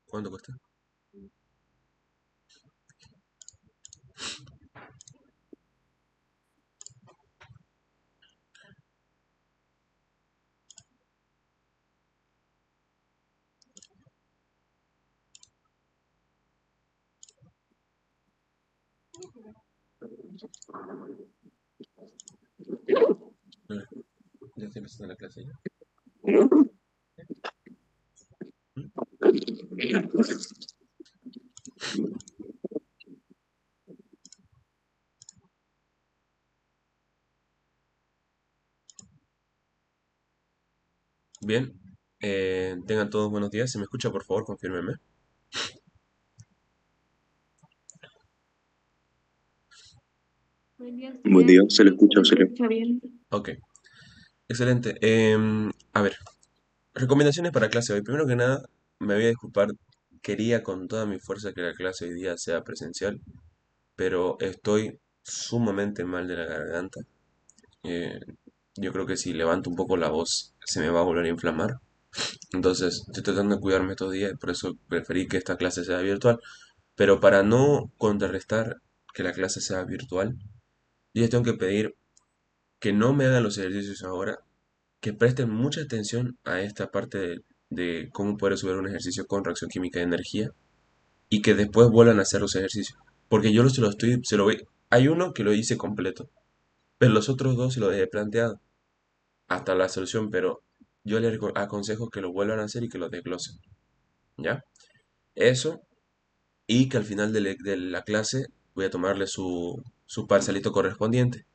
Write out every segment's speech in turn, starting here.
¿Cuánto cuesta? Ya estoy empezando la clase ya. Bien, tengan todos buenos días. ¿Se me escucha, por favor? Confírmenme. Buen día, se le escucha, se le... Ok, excelente. A ver, recomendaciones para clase hoy. Primero que nada, me voy a disculpar. Quería con toda mi fuerza que la clase hoy día sea presencial, pero estoy sumamente mal de la garganta. Eh, yo creo que si levanto un poco la voz se me va a volver a inflamar. Entonces, estoy tratando de cuidarme estos días, por eso preferí que esta clase sea virtual. Pero para no contrarrestar que la clase sea virtual, yo les tengo que pedir que no me hagan los ejercicios ahora, que presten mucha atención a esta parte de cómo poder resolver un ejercicio con reacción química de energía y que después vuelvan a hacer los ejercicios. Porque yo se lo estoy, se lo voy, hay uno que lo hice completo, pero los otros dos se lo dejé planteado hasta la solución, pero yo les aconsejo que lo vuelvan a hacer y que lo desglosen, ¿ya? Eso, y que al final de la clase voy a tomarle su parcialito correspondiente.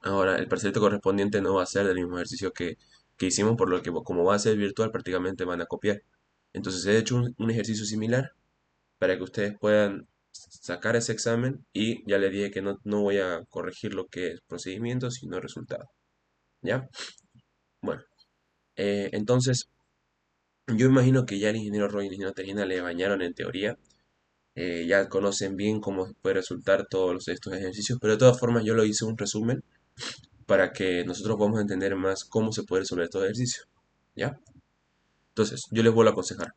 Ahora, el parcialito correspondiente no va a ser del mismo ejercicio que hicimos, por lo que como va a ser virtual, prácticamente van a copiar. Entonces he hecho un ejercicio similar para que ustedes puedan sacar ese examen y ya les dije que no voy a corregir lo que es procedimiento, sino resultado. ¿Ya? Bueno, entonces yo imagino que ya el ingeniero Roy y el ingeniero Terina le bañaron en teoría. Ya conocen bien cómo puede resultar estos ejercicios, pero de todas formas yo lo hice un resumen para que nosotros podamos entender más cómo se puede resolver estos ejercicios. ¿Ya? Entonces, yo les vuelvo a aconsejar.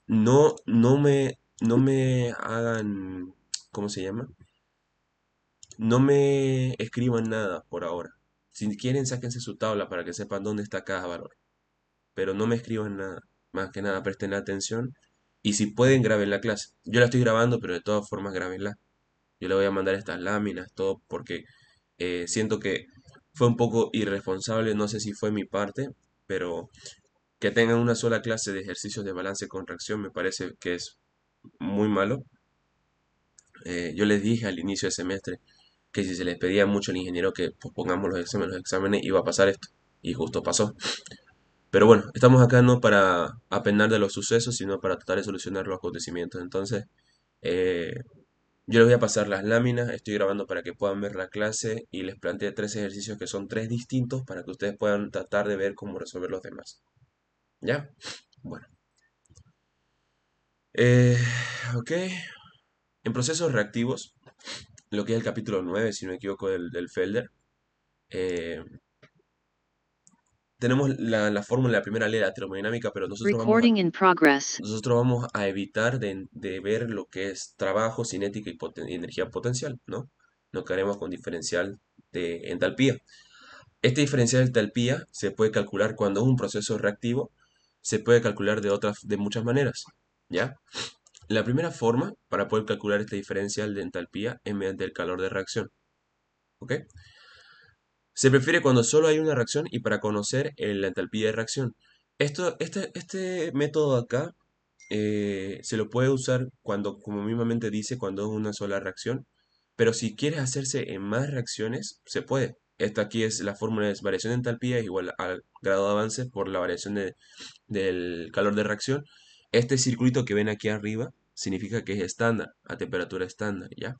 No me hagan, ¿cómo se llama? No me escriban nada por ahora. Si quieren, sáquense su tabla para que sepan dónde está cada valor. Pero no me escriban nada. Más que nada, presten atención. Y si pueden, graben la clase. Yo la estoy grabando, pero de todas formas, grábenla. Yo le voy a mandar estas láminas, todo, porque siento que fue un poco irresponsable. No sé si fue mi parte, pero que tengan una sola clase de ejercicios de balance con reacción me parece que es muy malo. Yo les dije al inicio del semestre que si se les pedía mucho al ingeniero que pospongamos los exámenes iba a pasar esto. Y justo pasó. Pero bueno, estamos acá no para apenar de los sucesos, sino para tratar de solucionar los acontecimientos. Entonces, eh, yo les voy a pasar las láminas, estoy grabando para que puedan ver la clase y les planteé tres ejercicios que son tres distintos para que ustedes puedan tratar de ver cómo resolver los demás. ¿Ya? Bueno. Eh, ok. En procesos reactivos, lo que es el capítulo 9 si no me equivoco, del Felder, eh, tenemos la fórmula, la primera ley de la termodinámica, pero Recording in progress. nosotros vamos a evitar de ver lo que es trabajo, cinética y energía potencial, ¿no? Nos quedaremos con diferencial de entalpía. Este diferencial de entalpía se puede calcular cuando es un proceso reactivo, se puede calcular de muchas maneras, ¿ya? La primera forma para poder calcular este diferencial de entalpía es mediante el calor de reacción, ¿ok? Se prefiere cuando solo hay una reacción y para conocer la entalpía de reacción. Este método acá se lo puede usar cuando, como mismamente dice, cuando es una sola reacción, pero si quieres hacerse en más reacciones, se puede. Esta aquí es la fórmula de variación de entalpía es igual al grado de avance por la variación del calor de reacción. Este circulito que ven aquí arriba significa que es estándar, a temperatura estándar, ¿ya?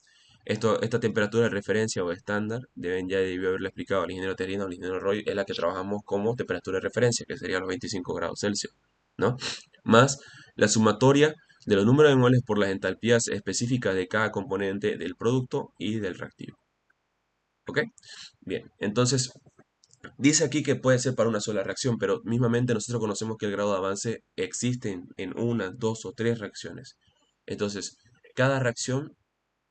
Esta temperatura de referencia o estándar, ya debió haberle explicado al ingeniero Terino, al ingeniero Roy, es la que trabajamos como temperatura de referencia, que sería los 25 grados Celsius, ¿no? Más la sumatoria de los números de moles por las entalpías específicas de cada componente del producto y del reactivo. ¿Ok? Bien, entonces Dice aquí que puede ser para una sola reacción, pero mismamente nosotros conocemos que el grado de avance existe en una, dos o tres reacciones. Entonces, cada reacción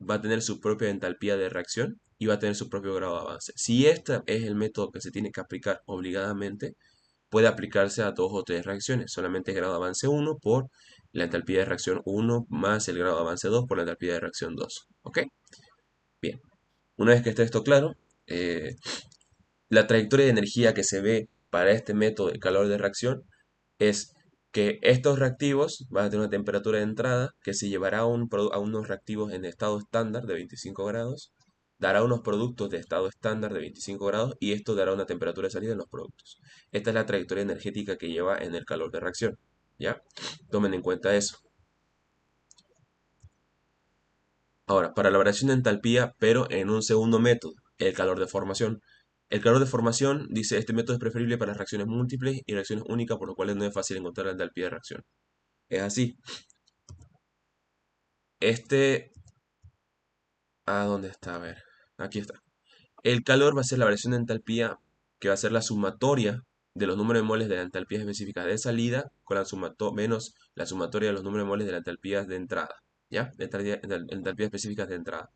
va a tener su propia entalpía de reacción y va a tener su propio grado de avance. Si este es el método que se tiene que aplicar obligadamente, puede aplicarse a dos o tres reacciones. Solamente grado de avance 1 por la entalpía de reacción 1 más el grado de avance 2 por la entalpía de reacción 2. ¿Ok? Bien. Una vez que esté esto claro, eh, la trayectoria de energía que se ve para este método de calor de reacción es que estos reactivos van a tener una temperatura de entrada que se llevará a unos reactivos en estado estándar de 25 grados, dará unos productos de estado estándar de 25 grados y esto dará una temperatura de salida en los productos. Esta es la trayectoria energética que lleva en el calor de reacción. ¿Ya? Tomen en cuenta eso. Ahora, para la variación de entalpía, pero en un segundo método, el calor de formación. El calor de formación, dice, este método es preferible para reacciones múltiples y reacciones únicas, por lo cual no es fácil encontrar la entalpía de reacción. Es así. Este... ¿dónde está? A ver. Aquí está. El calor va a ser la variación de entalpía que va a ser la sumatoria de los números de moles de la entalpía específica de salida con menos la sumatoria de los números de moles de la entalpía de entrada. ¿Ya? Entalpías específicas de entrada.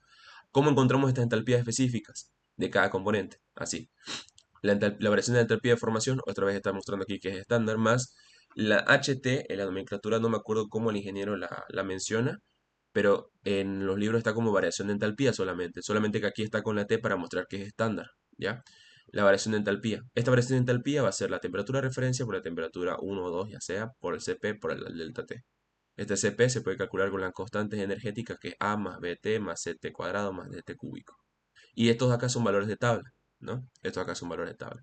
¿Cómo encontramos estas entalpías específicas de cada componente? Así. La variación de entalpía de formación, otra vez está mostrando aquí que es estándar, más la HT, en la nomenclatura no me acuerdo cómo el ingeniero la menciona, pero en los libros está como variación de entalpía solamente que aquí está con la T para mostrar que es estándar, ¿ya? La variación de entalpía. Esta variación de entalpía va a ser la temperatura de referencia por la temperatura 1 o 2, ya sea por el Cp por el delta T. Este Cp se puede calcular con las constantes energéticas que es A más Bt más Ct cuadrado más dt cúbico. Y estos acá son valores de tabla, ¿no? Estos acá son valores de tabla.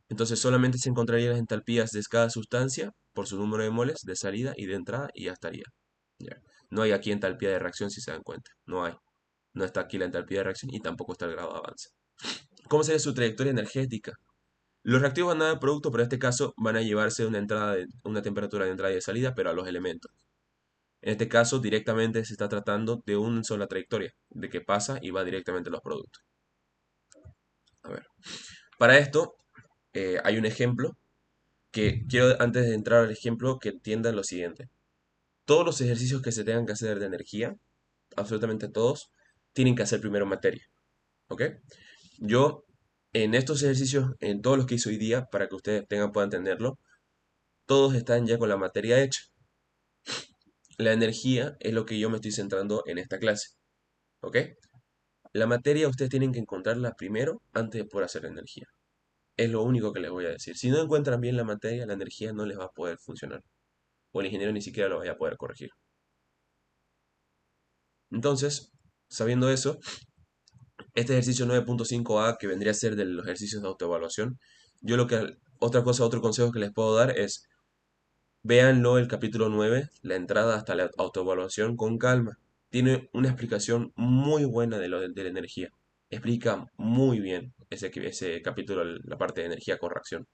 Entonces solamente se encontrarían las entalpías de cada sustancia por su número de moles de salida y de entrada y ya estaría. Ya. No hay aquí entalpía de reacción si se dan cuenta. No hay. No está aquí la entalpía de reacción y tampoco está el grado de avance. ¿Cómo sería su trayectoria energética? Los reactivos van a dar producto, pero en este caso van a llevarse una temperatura de entrada y de salida, pero a los elementos. En este caso, directamente se está tratando de una sola trayectoria, de que pasa y va directamente a los productos. A ver. Para esto, hay un ejemplo que quiero, antes de entrar al ejemplo, que entiendan lo siguiente. Todos los ejercicios que se tengan que hacer de energía, absolutamente todos, tienen que hacer primero materia. ¿Ok? Yo, en estos ejercicios, en todos los que hice hoy día, para que ustedes puedan entenderlo, todos están ya con la materia hecha. La energía es lo que yo me estoy centrando en esta clase. ¿Ok? La materia ustedes tienen que encontrarla primero antes de poder hacer la energía. Es lo único que les voy a decir. Si no encuentran bien la materia, la energía no les va a poder funcionar. O el ingeniero ni siquiera lo vaya a poder corregir. Entonces, sabiendo eso, este ejercicio 9.5a, que vendría a ser de los ejercicios de autoevaluación, yo otro consejo que les puedo dar es, véanlo el capítulo 9, la entrada hasta la autoevaluación con calma. Tiene una explicación muy buena de la energía. Explica muy bien ese capítulo, la parte de energía con reacción.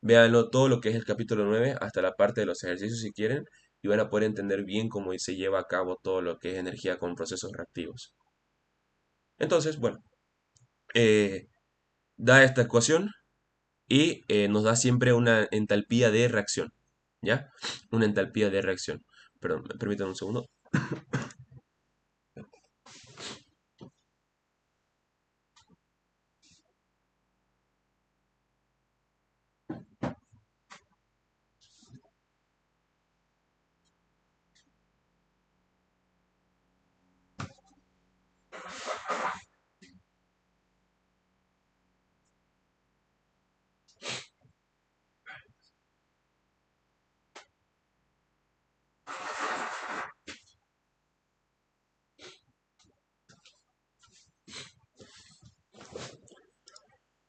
Véanlo todo lo que es el capítulo 9 hasta la parte de los ejercicios si quieren y van a poder entender bien cómo se lleva a cabo todo lo que es energía con procesos reactivos. Entonces, bueno, eh, da esta ecuación y nos da siempre una entalpía de reacción, ¿ya? Una entalpía de reacción. Perdón, permítanme un segundo.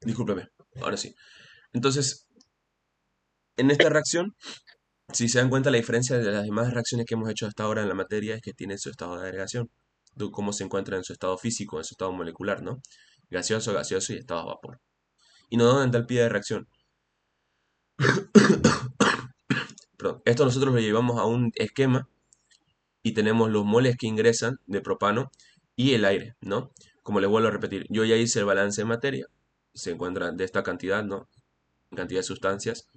Discúlpeme, ahora sí. Entonces, en esta reacción, si se dan cuenta, la diferencia de las demás reacciones que hemos hecho hasta ahora en la materia es que tiene su estado de agregación, de cómo se encuentra en su estado físico, en su estado molecular, ¿no? Gaseoso, gaseoso y estado a vapor. Y nos da una entalpía de reacción. Perdón, esto nosotros lo llevamos a un esquema y tenemos los moles que ingresan de propano y el aire, ¿no? Como les vuelvo a repetir, yo ya hice el balance de materia, se encuentra de esta cantidad, ¿no? Cantidad de sustancias,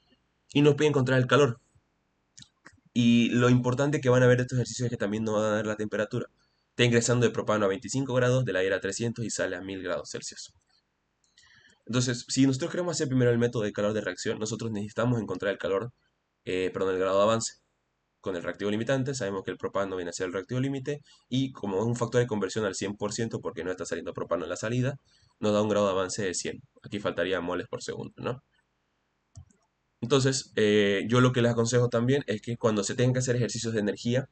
y nos pide encontrar el calor. Y lo importante que van a ver de estos ejercicios es que también nos van a dar la temperatura. Está ingresando de propano a 25 grados, del aire a 300 y sale a 1000 grados Celsius. Entonces, si nosotros queremos hacer primero el método de calor de reacción, nosotros necesitamos encontrar el calor, perdón, el grado de avance. Con el reactivo limitante, sabemos que el propano viene a ser el reactivo límite y como es un factor de conversión al 100% porque no está saliendo propano en la salida, nos da un grado de avance de 100. Aquí faltaría moles por segundo, ¿no? Entonces, yo lo que les aconsejo también es que cuando se tengan que hacer ejercicios de energía,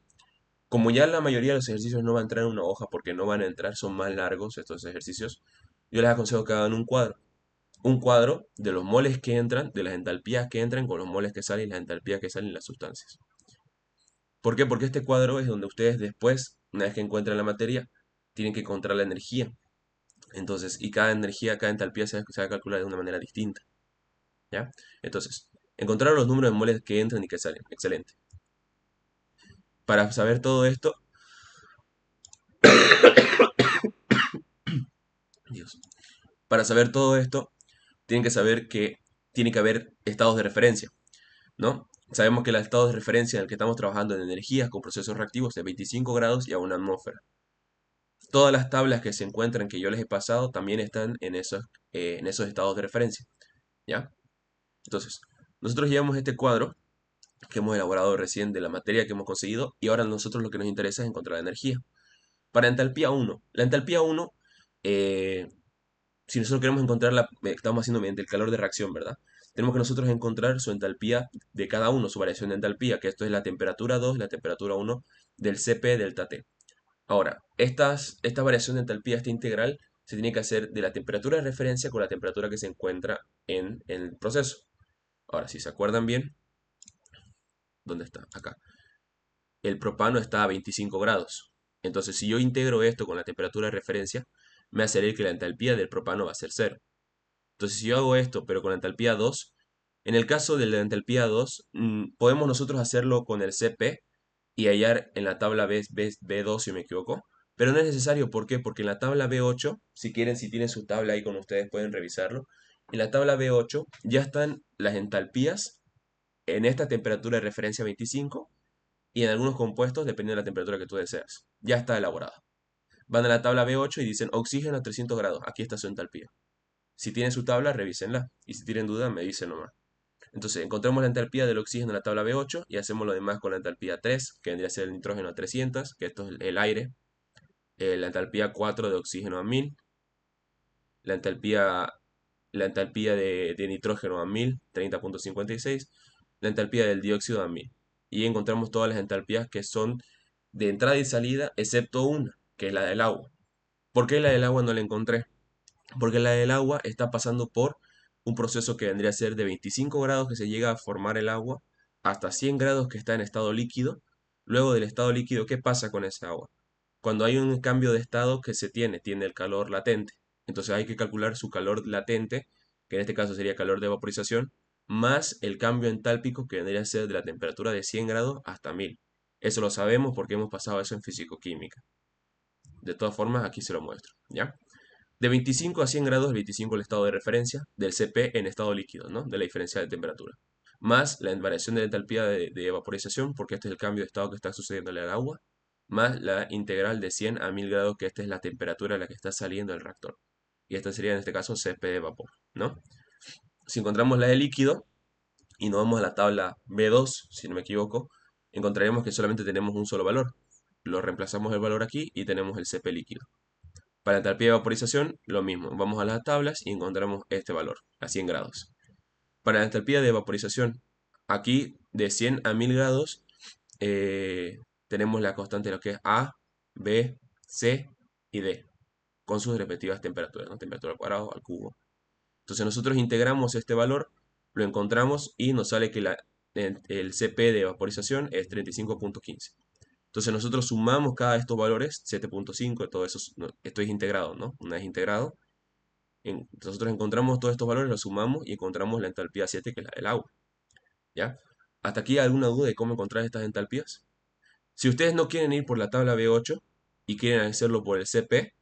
como ya la mayoría de los ejercicios no van a entrar en una hoja porque no van a entrar, son más largos estos ejercicios, yo les aconsejo que hagan un cuadro. Un cuadro de los moles que entran, de las entalpías que entran con los moles que salen y las entalpías que salen las sustancias. ¿Por qué? Porque este cuadro es donde ustedes después, una vez que encuentran la materia, tienen que encontrar la energía. Entonces, y cada energía, cada entalpía se va a calcular de una manera distinta. ¿Ya? Entonces, encontrar los números de moles que entran y que salen. Excelente. Para saber todo esto, Dios, para saber todo esto, tienen que saber que tiene que haber estados de referencia, ¿no? Sabemos que los estados de referencia en el que estamos trabajando en energías con procesos reactivos de 25 grados y a una atmósfera. Todas las tablas que se encuentran que yo les he pasado también están en esos estados de referencia, ¿ya? Entonces, nosotros llevamos este cuadro que hemos elaborado recién de la materia que hemos conseguido y ahora a nosotros lo que nos interesa es encontrar la energía. Para entalpía 1, la entalpía 1, eh, si nosotros queremos encontrarla, estamos haciendo mediante el calor de reacción, ¿verdad? Tenemos que nosotros encontrar su entalpía de cada uno, su variación de entalpía, que esto es la temperatura 2 y la temperatura 1 del Cp delta T. Ahora, esta variación de entalpía, esta integral, se tiene que hacer de la temperatura de referencia con la temperatura que se encuentra en el proceso. Ahora, si se acuerdan bien, ¿dónde está? Acá. El propano está a 25 grados. Entonces, si yo integro esto con la temperatura de referencia, me va a salir que la entalpía del propano va a ser cero. Entonces, si yo hago esto, pero con la entalpía 2, en el caso de la entalpía 2, podemos nosotros hacerlo con el Cp y hallar en la tabla B2, si me equivoco. Pero no es necesario, ¿por qué? Porque en la tabla B8, si quieren, si tienen su tabla ahí con ustedes, pueden revisarlo. En la tabla B8 ya están las entalpías en esta temperatura de referencia 25 y en algunos compuestos, dependiendo de la temperatura que tú deseas. Ya está elaborada. Van a la tabla B8 y dicen oxígeno a 300 grados. Aquí está su entalpía. Si tienen su tabla, revísenla. Y si tienen duda, me dicen nomás. Entonces, encontramos la entalpía del oxígeno en la tabla B8 y hacemos lo demás con la entalpía 3, que vendría a ser el nitrógeno a 300, que esto es el aire. La entalpía 4 de oxígeno a 1000. La entalpía, la entalpía de nitrógeno a 1000, 30,56. La entalpía del dióxido a 1000. Y encontramos todas las entalpías que son de entrada y salida, excepto una, que es la del agua. ¿Por qué la del agua no la encontré? Porque la del agua está pasando por un proceso que vendría a ser de 25 grados que se llega a formar el agua hasta 100 grados que está en estado líquido. Luego del estado líquido, ¿qué pasa con esa agua? Cuando hay un cambio de estado que se tiene el calor latente. Entonces hay que calcular su calor latente, que en este caso sería calor de vaporización, más el cambio entálpico que vendría a ser de la temperatura de 100 grados hasta 1000. Eso lo sabemos porque hemos pasado eso en fisicoquímica. De todas formas, aquí se lo muestro, ¿ya? De 25 a 100 grados, el 25 el estado de referencia del Cp en estado líquido, ¿no? De la diferencia de temperatura. Más la variación de entalpía de vaporización, porque este es el cambio de estado que está sucediendo en el agua, más la integral de 100 a 1000 grados, que esta es la temperatura a la que está saliendo el reactor. Y esta sería en este caso Cp de vapor, ¿no? Si encontramos la de líquido y nos vamos a la tabla B2, si no me equivoco, encontraremos que solamente tenemos un solo valor. Lo reemplazamos el valor aquí y tenemos el Cp líquido. Para la entalpía de vaporización, lo mismo. Vamos a las tablas y encontramos este valor, a 100 grados. Para la entalpía de vaporización, aquí de 100 a 1000 grados, tenemos la constante de lo que es A, B, C y D, con sus respectivas temperaturas, ¿no? Temperatura al cuadrado, al cubo. Entonces nosotros integramos este valor, lo encontramos y nos sale que el Cp de vaporización es 35,15. Entonces nosotros sumamos cada de estos valores, 7,5, todo eso, esto es integrado, ¿no? Una vez integrado, nosotros encontramos todos estos valores, los sumamos y encontramos la entalpía 7, que es la del agua, ¿ya? ¿Hasta aquí hay alguna duda de cómo encontrar estas entalpías? Si ustedes no quieren ir por la tabla B8 y quieren hacerlo por el Cp,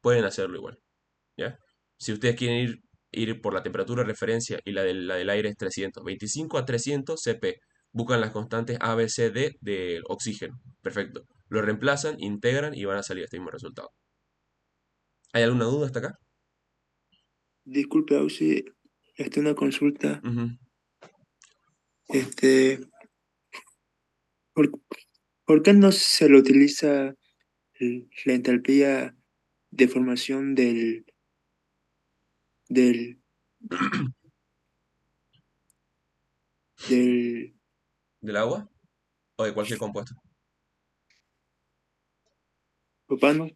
pueden hacerlo igual, ¿ya? Si ustedes quieren ir ir por la temperatura de referencia y la del aire es 300. 25 a 300 CP. Buscan las constantes A, B, C, D del oxígeno. Perfecto. Lo reemplazan, integran y van a salir este mismo resultado. ¿Hay alguna duda hasta acá? Disculpe, Auxi, una consulta. Ujú. Este, ¿por, por qué no se lo utiliza la entalpía de formación del, del ¿Del agua o de cualquier compuesto? propano?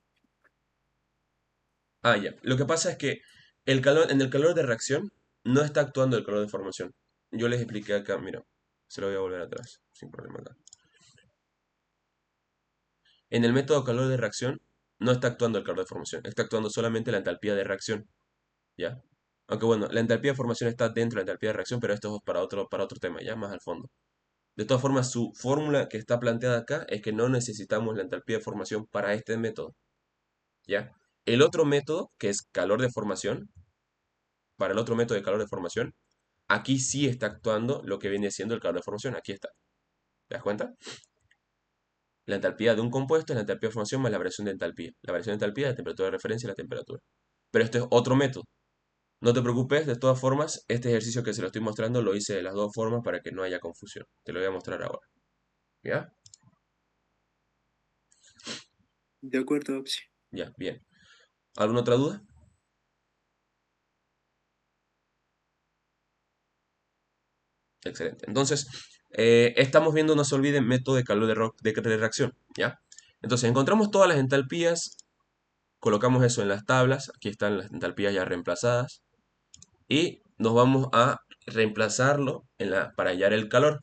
Ah, ya. Lo que pasa es que en el calor de reacción no está actuando el calor de formación. Yo les expliqué acá, mira, se lo voy a volver atrás, sin problema acá. En el método calor de reacción no está actuando el calor de formación, está actuando solamente la entalpía de reacción, ¿ya? Aunque bueno, la entalpía de formación está dentro de la entalpía de reacción, pero esto es para otro tema, ya más al fondo. De todas formas, su fórmula que está planteada acá es que no necesitamos la entalpía de formación para este método, ¿ya? El otro método, que es calor de formación, para el otro método de calor de formación, aquí sí está actuando lo que viene siendo el calor de formación. Aquí está. ¿Te das cuenta? La entalpía de un compuesto es la entalpía de formación más la variación de entalpía. La variación de entalpía es la temperatura de referencia y la temperatura. Pero esto es otro método. No te preocupes, de todas formas, este ejercicio que se lo estoy mostrando lo hice de las dos formas para que no haya confusión. Te lo voy a mostrar ahora. ¿Ya? De acuerdo, Auxi. Ya, bien. ¿Alguna otra duda? Excelente. Entonces, estamos viendo, no se olviden, método de calor de reacción. ¿Ya? Entonces, encontramos todas las entalpías. Colocamos eso en las tablas, aquí están las entalpías ya reemplazadas y nos vamos a reemplazarlo para hallar el calor.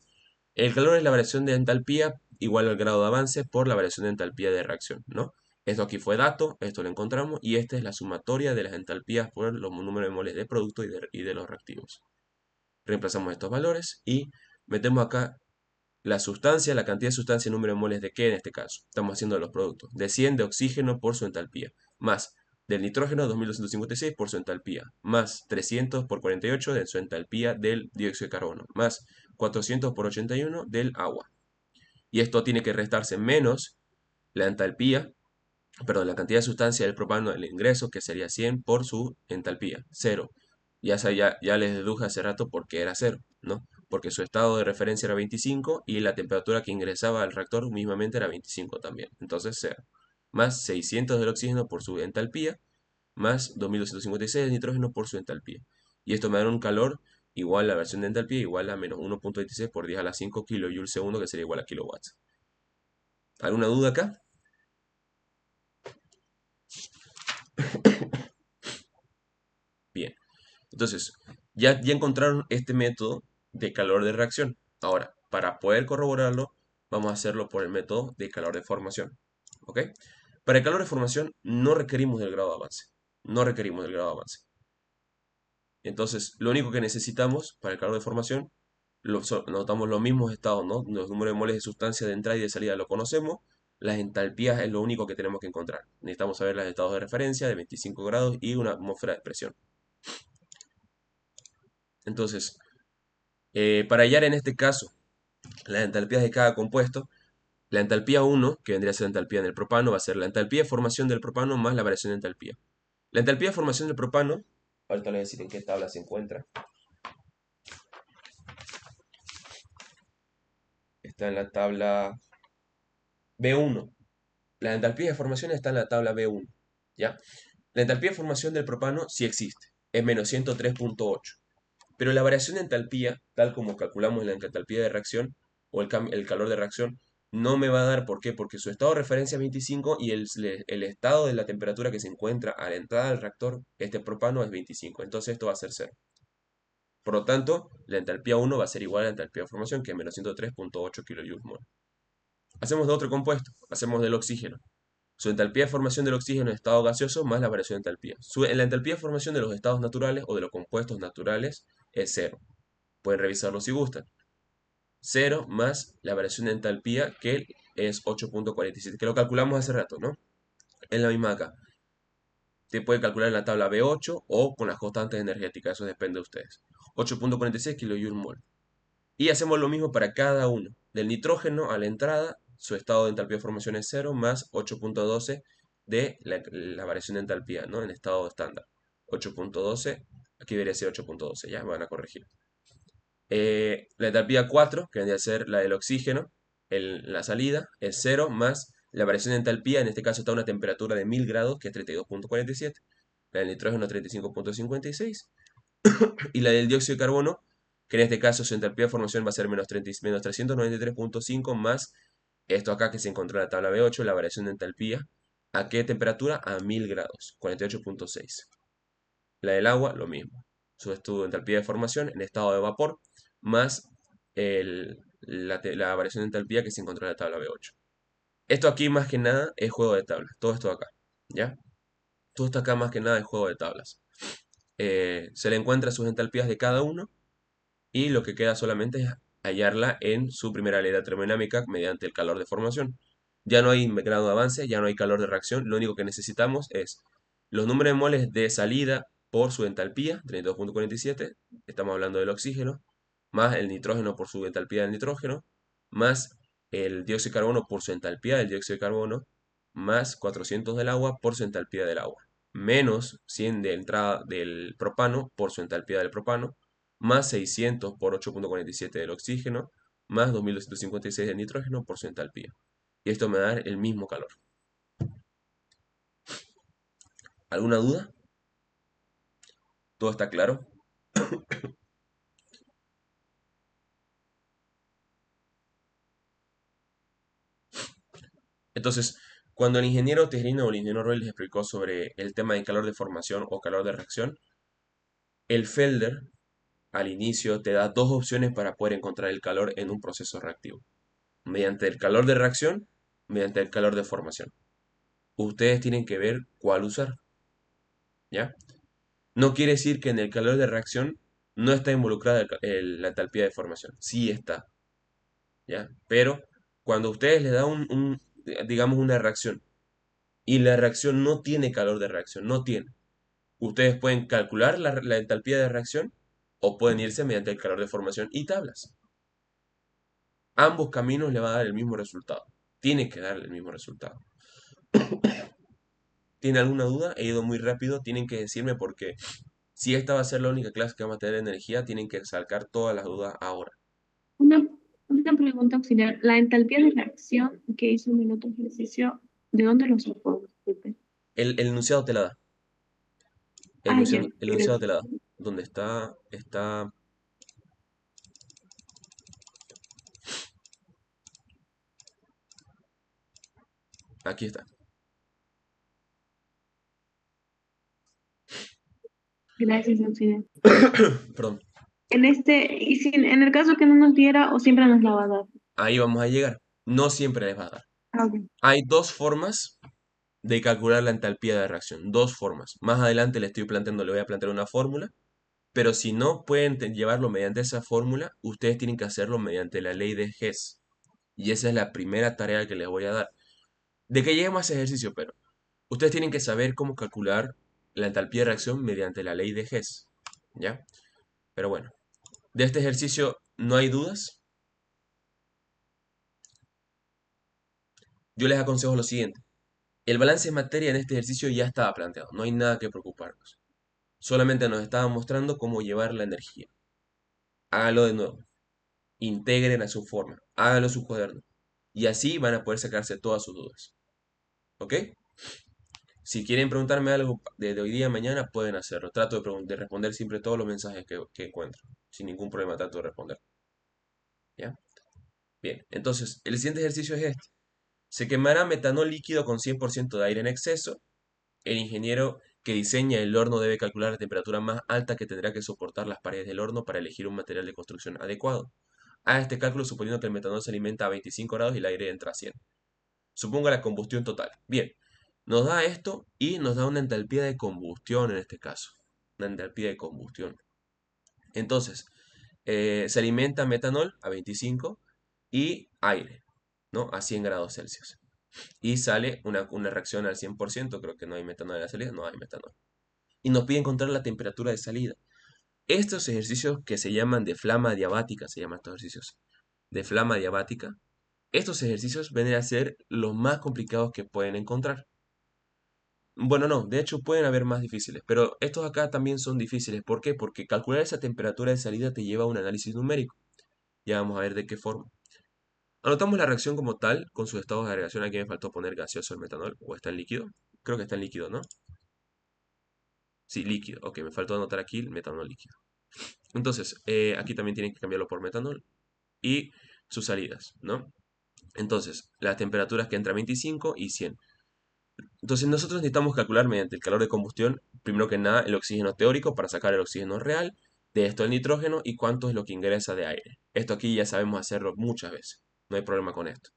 El calor es la variación de entalpía igual al grado de avance por la variación de entalpía de reacción, ¿no? Esto aquí fue dato, esto lo encontramos y esta es la sumatoria de las entalpías por los números de moles de producto y de los reactivos. Reemplazamos estos valores y metemos acá la sustancia, la cantidad de sustancia, número de moles de qué en este caso. Estamos haciendo los productos. De 100 de oxígeno por su entalpía. Más del nitrógeno 2256 por su entalpía. Más 300 por 48 de su entalpía del dióxido de carbono. Más 400 por 81 del agua. Y esto tiene que restarse menos la entalpía, perdón, la cantidad de sustancia del propano del ingreso, que sería 100 por su entalpía, cero. Ya les deduje hace rato por qué era cero, ¿no? Porque su estado de referencia era 25 y la temperatura que ingresaba al reactor mismamente era 25 también. Entonces cero. Más 600 del oxígeno por su entalpía, más 2256 del nitrógeno por su entalpía. Y esto me da un calor igual a la versión de entalpía igual a menos 1.26 por 10 a la 5 kilojoules segundo, que sería igual a kilowatts. ¿Alguna duda acá? Bien. Entonces, ya encontraron este método de calor de reacción. Ahora, para poder corroborarlo, vamos a hacerlo por el método de calor de formación. ¿Ok? Para el calor de formación no requerimos del grado de avance. No requerimos del grado de avance. Entonces, lo único que necesitamos para el calor de formación, notamos los mismos estados, ¿no? Los números de moles de sustancia de entrada y de salida lo conocemos. Las entalpías es lo único que tenemos que encontrar. Necesitamos saber los estados de referencia de 25 grados y una atmósfera de presión. Entonces, para hallar en este caso las entalpías de cada compuesto, la entalpía 1, que vendría a ser la entalpía en el propano, va a ser la entalpía de formación del propano más la variación de entalpía. La entalpía de formación del propano, ahorita les voy a decir en qué tabla se encuentra. Está en la tabla B1. La entalpía de formación está en la tabla B1. ¿Ya? La entalpía de formación del propano sí existe, es menos 103.8. Pero la variación de entalpía, tal como calculamos la entalpía de reacción o el calor de reacción, no me va a dar. ¿Por qué? Porque su estado de referencia es 25 y el estado de la temperatura que se encuentra a la entrada del reactor, este propano, es 25. Entonces esto va a ser cero. Por lo tanto, la entalpía 1 va a ser igual a la entalpía de formación, que es menos 103.8 kJ/mol. Hacemos de otro compuesto, hacemos del oxígeno. Su entalpía de formación del oxígeno en estado gaseoso más la variación de entalpía. La entalpía de formación de los estados naturales o de los compuestos naturales es cero. Pueden revisarlo si gustan. Cero más la variación de entalpía, que es 8.47, que lo calculamos hace rato, ¿no? Es la misma acá. Usted puede calcular en la tabla B8 o con las constantes energéticas, eso depende de ustedes. 8.46 kJ/mol. Y hacemos lo mismo para cada uno. Del nitrógeno a la entrada, su estado de entalpía de formación es 0 más 8.12 de la variación de entalpía, ¿no? En estado estándar. 8.12, aquí debería ser 8.12, ya me van a corregir. La entalpía 4, que vendría a ser la del oxígeno, la salida, es 0 más la variación de entalpía, en este caso está a una temperatura de 1000 grados, que es 32.47. La del nitrógeno 35.56. Y la del dióxido de carbono, que en este caso su entalpía de formación va a ser menos 393.5 más esto acá que se encontró en la tabla B8, la variación de entalpía. ¿A qué temperatura? A 1000 grados, 48.6. La del agua, lo mismo. Su estudio de entalpía de formación en estado de vapor, más la variación de entalpía que se encontró en la tabla B8. Esto aquí más que nada es juego de tablas. Todo esto acá, ¿ya? Todo esto acá más que nada es juego de tablas. Se le encuentra sus entalpías de cada uno y lo que queda solamente es hallarla en su primera ley de termodinámica mediante el calor de formación. Ya no hay grado de avance, ya no hay calor de reacción, lo único que necesitamos es los números de moles de salida por su entalpía, 32.47, estamos hablando del oxígeno, más el nitrógeno por su entalpía del nitrógeno, más el dióxido de carbono por su entalpía del dióxido de carbono, más 400 del agua por su entalpía del agua, menos 100 de entrada del propano por su entalpía del propano, más 600 por 8.47 del oxígeno, más 2256 del nitrógeno por su entalpía. Y esto me da el mismo calor. ¿Alguna duda? ¿Todo está claro? Entonces, cuando el ingeniero Tejerino o el ingeniero Roy les explicó sobre el tema de calor de formación o calor de reacción, el Felder al inicio te da dos opciones para poder encontrar el calor en un proceso reactivo. Mediante el calor de reacción, mediante el calor de formación. Ustedes tienen que ver cuál usar, ¿ya? No quiere decir que en el calor de reacción no está involucrada la entalpía de formación. Sí está, ¿ya? Pero cuando ustedes le dan digamos, una reacción y la reacción no tiene calor de reacción, no tiene. Ustedes pueden calcular la entalpía de reacción o pueden irse mediante el calor de formación y tablas. Ambos caminos le van a dar el mismo resultado. Tiene que darle el mismo resultado. ¿Tiene alguna duda? He ido muy rápido. Tienen que decirme porque si esta va a ser la única clase que vamos a tener de energía, tienen que sacar todas las dudas ahora. Una, una pregunta auxiliar. La entalpía de reacción que hizo en el otro ejercicio, ¿de dónde lo sacó? Disculpe. El enunciado te la da. Ah, ya, El enunciado te gracias. la da. ¿Dónde está? Está. Aquí está. Gracias, auxiliar. Perdón. Y si en el caso que no nos diera o siempre nos la va a dar. Ahí vamos a llegar. No siempre les va a dar. Ah, ok. Hay dos formas de calcular la entalpía de reacción. Dos formas. Más adelante le voy a plantear una fórmula. Pero si no pueden llevarlo mediante esa fórmula, ustedes tienen que hacerlo mediante la ley de Hess. Y esa es la primera tarea que les voy a dar. De que lleguemos a ese ejercicio, pero ustedes tienen que saber cómo calcular la entalpía de reacción mediante la ley de Hess. ¿Ya? Pero bueno, de este ejercicio no hay dudas. Yo les aconsejo lo siguiente. El balance de materia en este ejercicio ya estaba planteado. No hay nada que preocuparnos. Solamente nos estaba mostrando cómo llevar la energía. Hágalo de nuevo. Integren a su forma. Háganlo en su cuaderno. Y así van a poder sacarse todas sus dudas. ¿Ok? Si quieren preguntarme algo de hoy día a mañana, pueden hacerlo. Trato de responder siempre todos los mensajes que encuentro. Sin ningún problema trato de responder. ¿Ya? Bien, entonces, el siguiente ejercicio es este. Se quemará metanol líquido con 100% de aire en exceso. El ingeniero que diseña el horno debe calcular la temperatura más alta que tendrá que soportar las paredes del horno para elegir un material de construcción adecuado. Haga este cálculo suponiendo que el metanol se alimenta a 25 grados y el aire entra a 100. Suponga la combustión total. Bien, nos da esto y nos da una entalpía de combustión en este caso. Una entalpía de combustión. Entonces, se alimenta metanol a 25 y aire, ¿no? A 100 grados Celsius. y sale una reacción al 100%, creo que no hay metanol en la salida, no hay metanol. Y nos pide encontrar la temperatura de salida. Estos ejercicios que se llaman de flama diabática, se llaman estos ejercicios de flama diabática, estos ejercicios vienen a ser los más complicados que pueden encontrar. Bueno, no, de hecho pueden haber más difíciles, pero estos acá también son difíciles. ¿Por qué? Porque calcular esa temperatura de salida te lleva a un análisis numérico. Ya vamos a ver de qué forma. Anotamos la reacción como tal, con sus estados de agregación. Aquí me faltó poner gaseoso el metanol, o está en líquido. Creo que está en líquido, ¿no? Sí, líquido. Ok, me faltó anotar aquí el metanol líquido. Entonces, aquí también tienen que cambiarlo por metanol y sus salidas, ¿no? Entonces, las temperaturas que entre 25 y 100. Entonces, nosotros necesitamos calcular mediante el calor de combustión, primero que nada, el oxígeno teórico para sacar el oxígeno real, de esto el nitrógeno y cuánto es lo que ingresa de aire. Esto aquí ya sabemos hacerlo muchas veces, no hay problema con esto.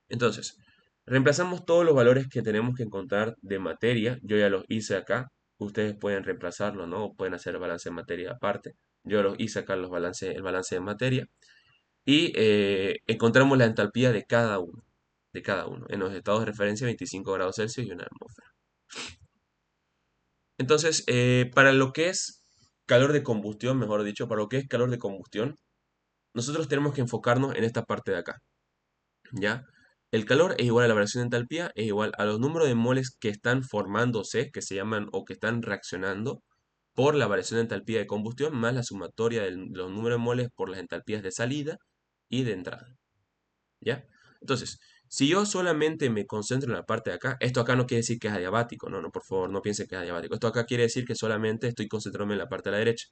Entonces, reemplazamos todos los valores que tenemos que encontrar de materia. Yo ya los hice acá. Ustedes pueden reemplazarlo, ¿no? O pueden hacer el balance de materia aparte. Yo los hice acá el balance de materia. Y encontramos la entalpía de cada uno. De cada uno. En los estados de referencia, 25 grados Celsius y una atmósfera. Entonces, para lo que es calor de combustión, mejor dicho, para lo que es calor de combustión, nosotros tenemos que enfocarnos en esta parte de acá. ¿Ya? El calor es igual a la variación de entalpía, es igual a los números de moles que están formándose, que se llaman o que están reaccionando por la variación de entalpía de combustión, más la sumatoria de los números de moles por las entalpías de salida y de entrada. ¿Ya? Entonces, si yo solamente me concentro en la parte de acá, esto acá no quiere decir que es adiabático, no, no, por favor, no piensen que es adiabático. Esto acá quiere decir que solamente estoy concentrándome en la parte de la derecha.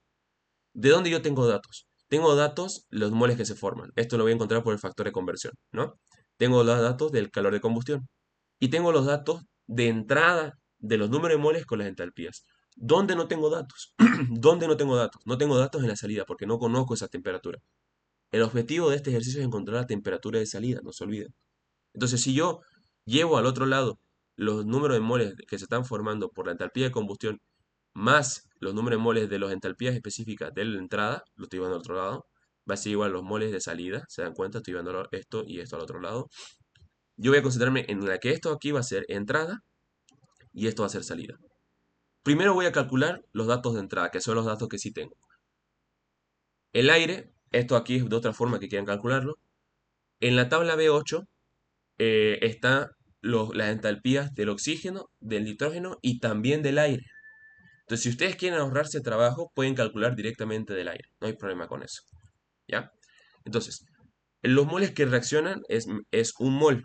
¿De dónde yo tengo datos? Tengo datos, los moles que se forman. Esto lo voy a encontrar por el factor de conversión, ¿no? Tengo los datos del calor de combustión. Y tengo los datos de entrada de los números de moles con las entalpías. ¿Dónde no tengo datos? ¿Dónde no tengo datos? No tengo datos en la salida porque no conozco esa temperatura. El objetivo de este ejercicio es encontrar la temperatura de salida, no se olviden. Entonces, si yo llevo al otro lado los números de moles que se están formando por la entalpía de combustión más los números de moles de las entalpías específicas de la entrada, lo estoy llevando al otro lado, va a ser igual a los moles de salida, ¿se dan cuenta? Estoy llevando esto y esto al otro lado. Yo voy a concentrarme en la que esto aquí va a ser entrada y esto va a ser salida. Primero voy a calcular los datos de entrada, que son los datos que sí tengo. El aire, esto aquí es de otra forma que quieran calcularlo. En la tabla B8 están las entalpías del oxígeno, del nitrógeno y también del aire. Entonces, si ustedes quieren ahorrarse trabajo, pueden calcular directamente del aire. No hay problema con eso. ¿Ya? Entonces, los moles que reaccionan es un mol.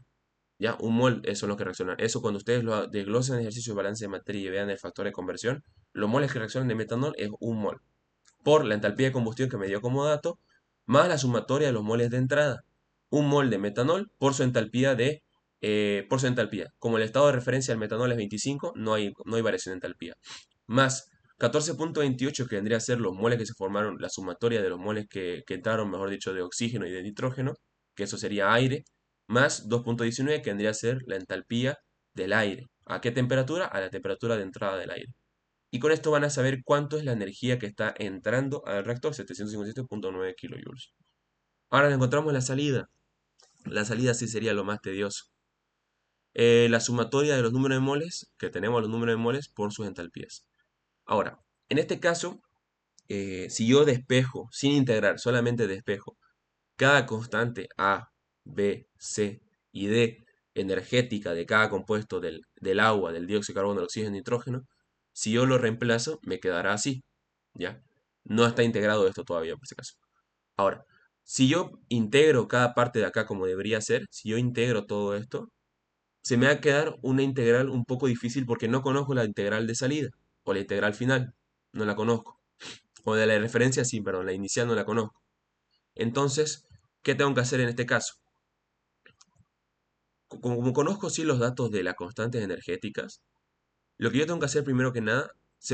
¿Ya? Un mol, eso es lo que reaccionan. Eso cuando ustedes lo desglosen en ejercicio de balance de materia y vean el factor de conversión, los moles que reaccionan de metanol es un mol. Por la entalpía de combustión que me dio como dato, más la sumatoria de los moles de entrada. Un mol de metanol por su entalpía. Como el estado de referencia del metanol es 25, no hay variación de entalpía. Más 14.28 que vendría a ser los moles que se formaron, la sumatoria de los moles que entraron, mejor dicho, de oxígeno y de nitrógeno, que eso sería aire, más 2.19 que vendría a ser la entalpía del aire. ¿A qué temperatura? A la temperatura de entrada del aire. Y con esto van a saber cuánto es la energía que está entrando al reactor, 757.9 kilojoules. Ahora encontramos la salida. La salida sí sería lo más tedioso. La sumatoria de los números de moles, que tenemos los números de moles por sus entalpías. Ahora, en este caso, si yo despejo, sin integrar, solamente despejo, cada constante A, B, C y D energética de cada compuesto del agua, del dióxido de carbono, del oxígeno y nitrógeno, si yo lo reemplazo, me quedará así, ¿ya? No está integrado esto todavía, por si acaso. Ahora, si yo integro cada parte de acá como debería ser, si yo integro todo esto, se me va a quedar una integral un poco difícil porque no conozco la integral de salida o la integral final, no la conozco. O de la referencia, sí, perdón, la inicial no la conozco. Entonces, ¿qué tengo que hacer en este caso? Como conozco sí los datos de las constantes energéticas, lo que yo tengo que hacer primero que nada,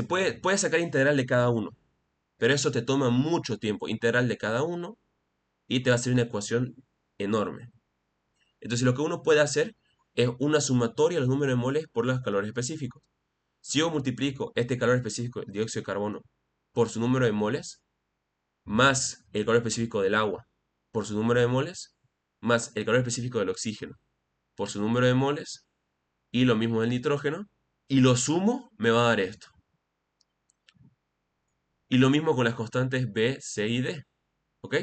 puede sacar integral de cada uno, pero eso te toma mucho tiempo, integral de cada uno, y te va a hacer una ecuación enorme. Entonces lo que uno puede hacer es una sumatoria de los números de moles por los calores específicos. Si yo multiplico este calor específico del dióxido de carbono por su número de moles, más el calor específico del agua por su número de moles, más el calor específico del oxígeno, por su número de moles y lo mismo del nitrógeno, y lo sumo, me va a dar esto. Y lo mismo con las constantes B, C y D, ¿ok?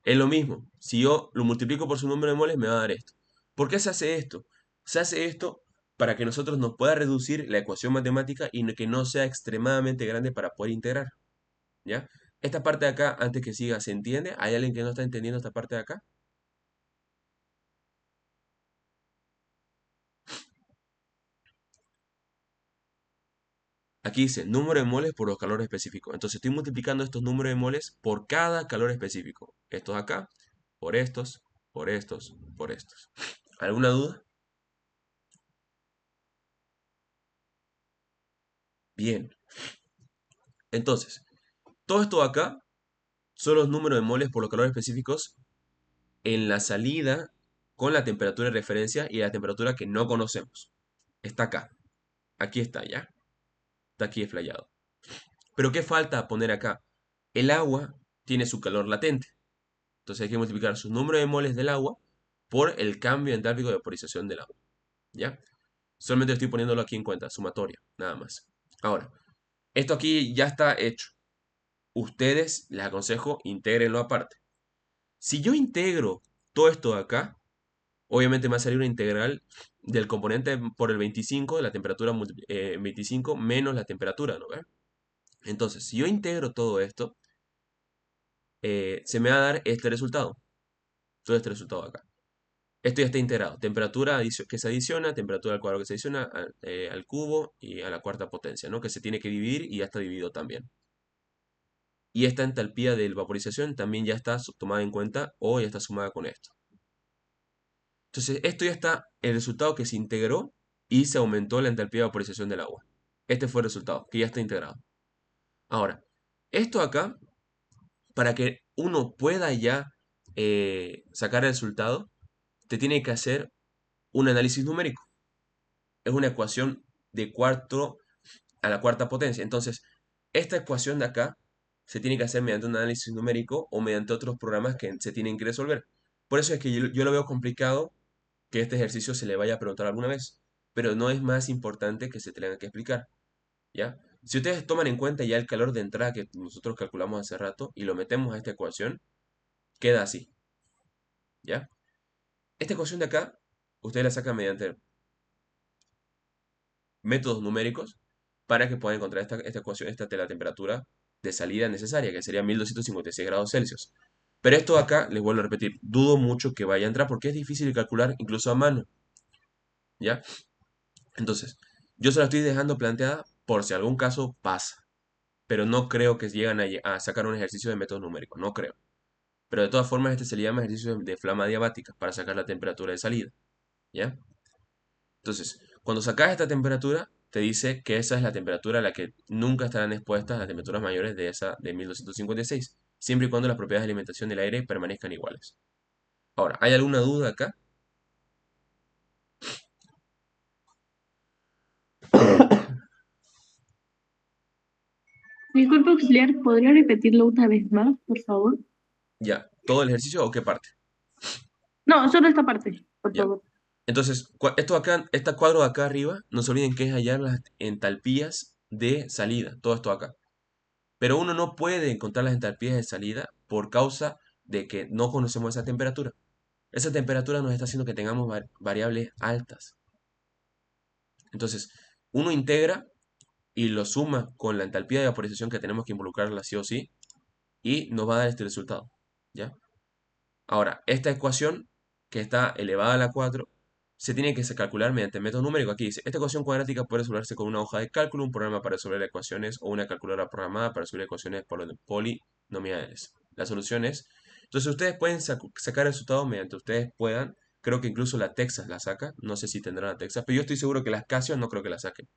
Es lo mismo, si yo lo multiplico por su número de moles, me va a dar esto. ¿Por qué se hace esto? Se hace esto para que nosotros nos pueda reducir la ecuación matemática y que no sea extremadamente grande para poder integrar, ¿ya? Esta parte de acá, antes que siga, ¿se entiende? ¿Hay alguien que no está entendiendo esta parte de acá? Aquí dice número de moles por los calores específicos. Entonces estoy multiplicando estos números de moles por cada calor específico. Estos acá, por estos, por estos, por estos. ¿Alguna duda? Bien. Entonces, todo esto de acá son los números de moles por los calores específicos en la salida con la temperatura de referencia y la temperatura que no conocemos. Está acá. Aquí está ya. Está aquí explayado. Pero ¿qué falta poner acá? El agua tiene su calor latente. Entonces hay que multiplicar su número de moles del agua por el cambio entálpico de vaporización del agua. ¿Ya? Solamente estoy poniéndolo aquí en cuenta, sumatoria, nada más. Ahora, esto aquí ya está hecho. Ustedes, les aconsejo, intégrenlo aparte. Si yo integro todo esto de acá, obviamente me va a salir una integral del componente por el 25 de la temperatura 25 menos la temperatura, ¿no ve? Entonces, si yo integro todo esto, se me va a dar este resultado. Todo este resultado acá. Esto ya está integrado. Temperatura que se adiciona, temperatura al cuadrado que se adiciona, al cubo y a la cuarta potencia, ¿no? Que se tiene que dividir y ya está dividido también. Y esta entalpía de vaporización también ya está tomada en cuenta o ya está sumada con esto. Entonces, esto ya está el resultado que se integró y se aumentó la entalpía de vaporización del agua. Este fue el resultado, que ya está integrado. Ahora, esto acá, para que uno pueda ya sacar el resultado, te tiene que hacer un análisis numérico. Es una ecuación de 4 a la cuarta potencia. Entonces, esta ecuación de acá se tiene que hacer mediante un análisis numérico o mediante otros programas que se tienen que resolver. Por eso es que yo lo veo complicado que este ejercicio se le vaya a preguntar alguna vez, pero no es más importante que se tenga que explicar, ¿ya? Si ustedes toman en cuenta ya el calor de entrada que nosotros calculamos hace rato y lo metemos a esta ecuación, queda así, ¿ya? Esta ecuación de acá, ustedes la sacan mediante métodos numéricos para que puedan encontrar esta ecuación, esta de la temperatura de salida necesaria, que sería 1256 grados Celsius. Pero esto de acá, les vuelvo a repetir, dudo mucho que vaya a entrar porque es difícil de calcular incluso a mano, ¿ya? Entonces, yo se la estoy dejando planteada por si algún caso pasa, pero no creo que lleguen a sacar un ejercicio de métodos numéricos, no creo. Pero de todas formas, este se le llama ejercicio de flama adiabática para sacar la temperatura de salida, ¿ya? Entonces, cuando sacas esta temperatura, te dice que esa es la temperatura a la que nunca estarán expuestas las temperaturas mayores de esa de 1256, siempre y cuando las propiedades de alimentación del aire permanezcan iguales. Ahora, ¿hay alguna duda acá? Disculpe, auxiliar, ¿podría repetirlo una vez más, por favor? Ya, ¿todo el ejercicio o qué parte? No, solo esta parte, por Ya. favor. Entonces, esto acá, este cuadro de acá arriba, no se olviden que es hallar las entalpías de salida, todo esto acá. Pero uno no puede encontrar las entalpías de salida por causa de que no conocemos esa temperatura. Esa temperatura nos está haciendo que tengamos variables altas. Entonces, uno integra y lo suma con la entalpía de vaporización que tenemos que involucrarla sí o sí, y nos va a dar este resultado, ¿ya? Ahora, esta ecuación, que está elevada a la 4, se tiene que calcular mediante método numérico. Aquí dice, esta ecuación cuadrática puede resolverse con una hoja de cálculo, un programa para resolver ecuaciones o una calculadora programada para resolver ecuaciones polinomiales. La solución es, entonces ustedes pueden sacar el resultado mediante ustedes puedan. Creo que incluso la Texas la saca, no sé si tendrá la Texas, pero yo estoy seguro que las Casio no creo que la saquen.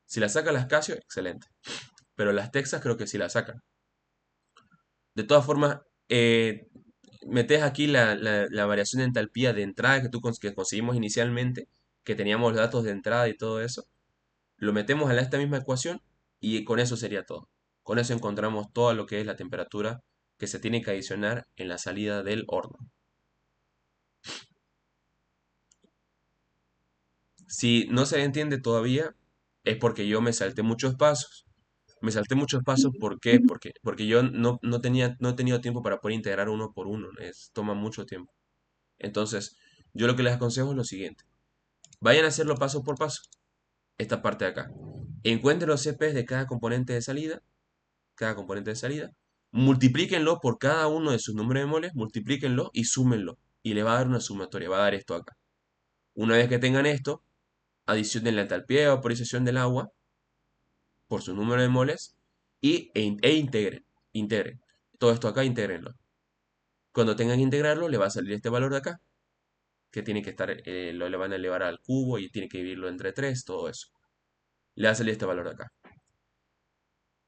Si la saca las Casio, excelente. Pero las Texas creo que sí la sacan. De todas formas, metes aquí la variación de entalpía de entrada que conseguimos inicialmente, que teníamos los datos de entrada y todo eso, lo metemos a esta misma ecuación y con eso sería todo. Con eso encontramos todo lo que es la temperatura que se tiene que adicionar en la salida del horno. Si no se entiende todavía, es porque yo me salté muchos pasos. Me salté muchos pasos, ¿por qué? Porque yo no he tenido tiempo para poder integrar uno por uno. Toma mucho tiempo. Entonces, yo lo que les aconsejo es lo siguiente. Vayan a hacerlo paso por paso. Esta parte de acá. Encuentren los CPs de cada componente de salida. Multiplíquenlo por cada uno de sus números de moles, multiplíquenlo y súmenlo. Y le va a dar una sumatoria, va a dar esto acá. Una vez que tengan esto, adicionen la entalpía de vaporización del agua por su número de moles e integren. Todo esto acá, intégrenlo. Cuando tengan que integrarlo, le va a salir este valor de acá, que tiene que estar, lo le van a elevar al cubo y tiene que dividirlo entre 3 todo eso. Le va a salir este valor de acá.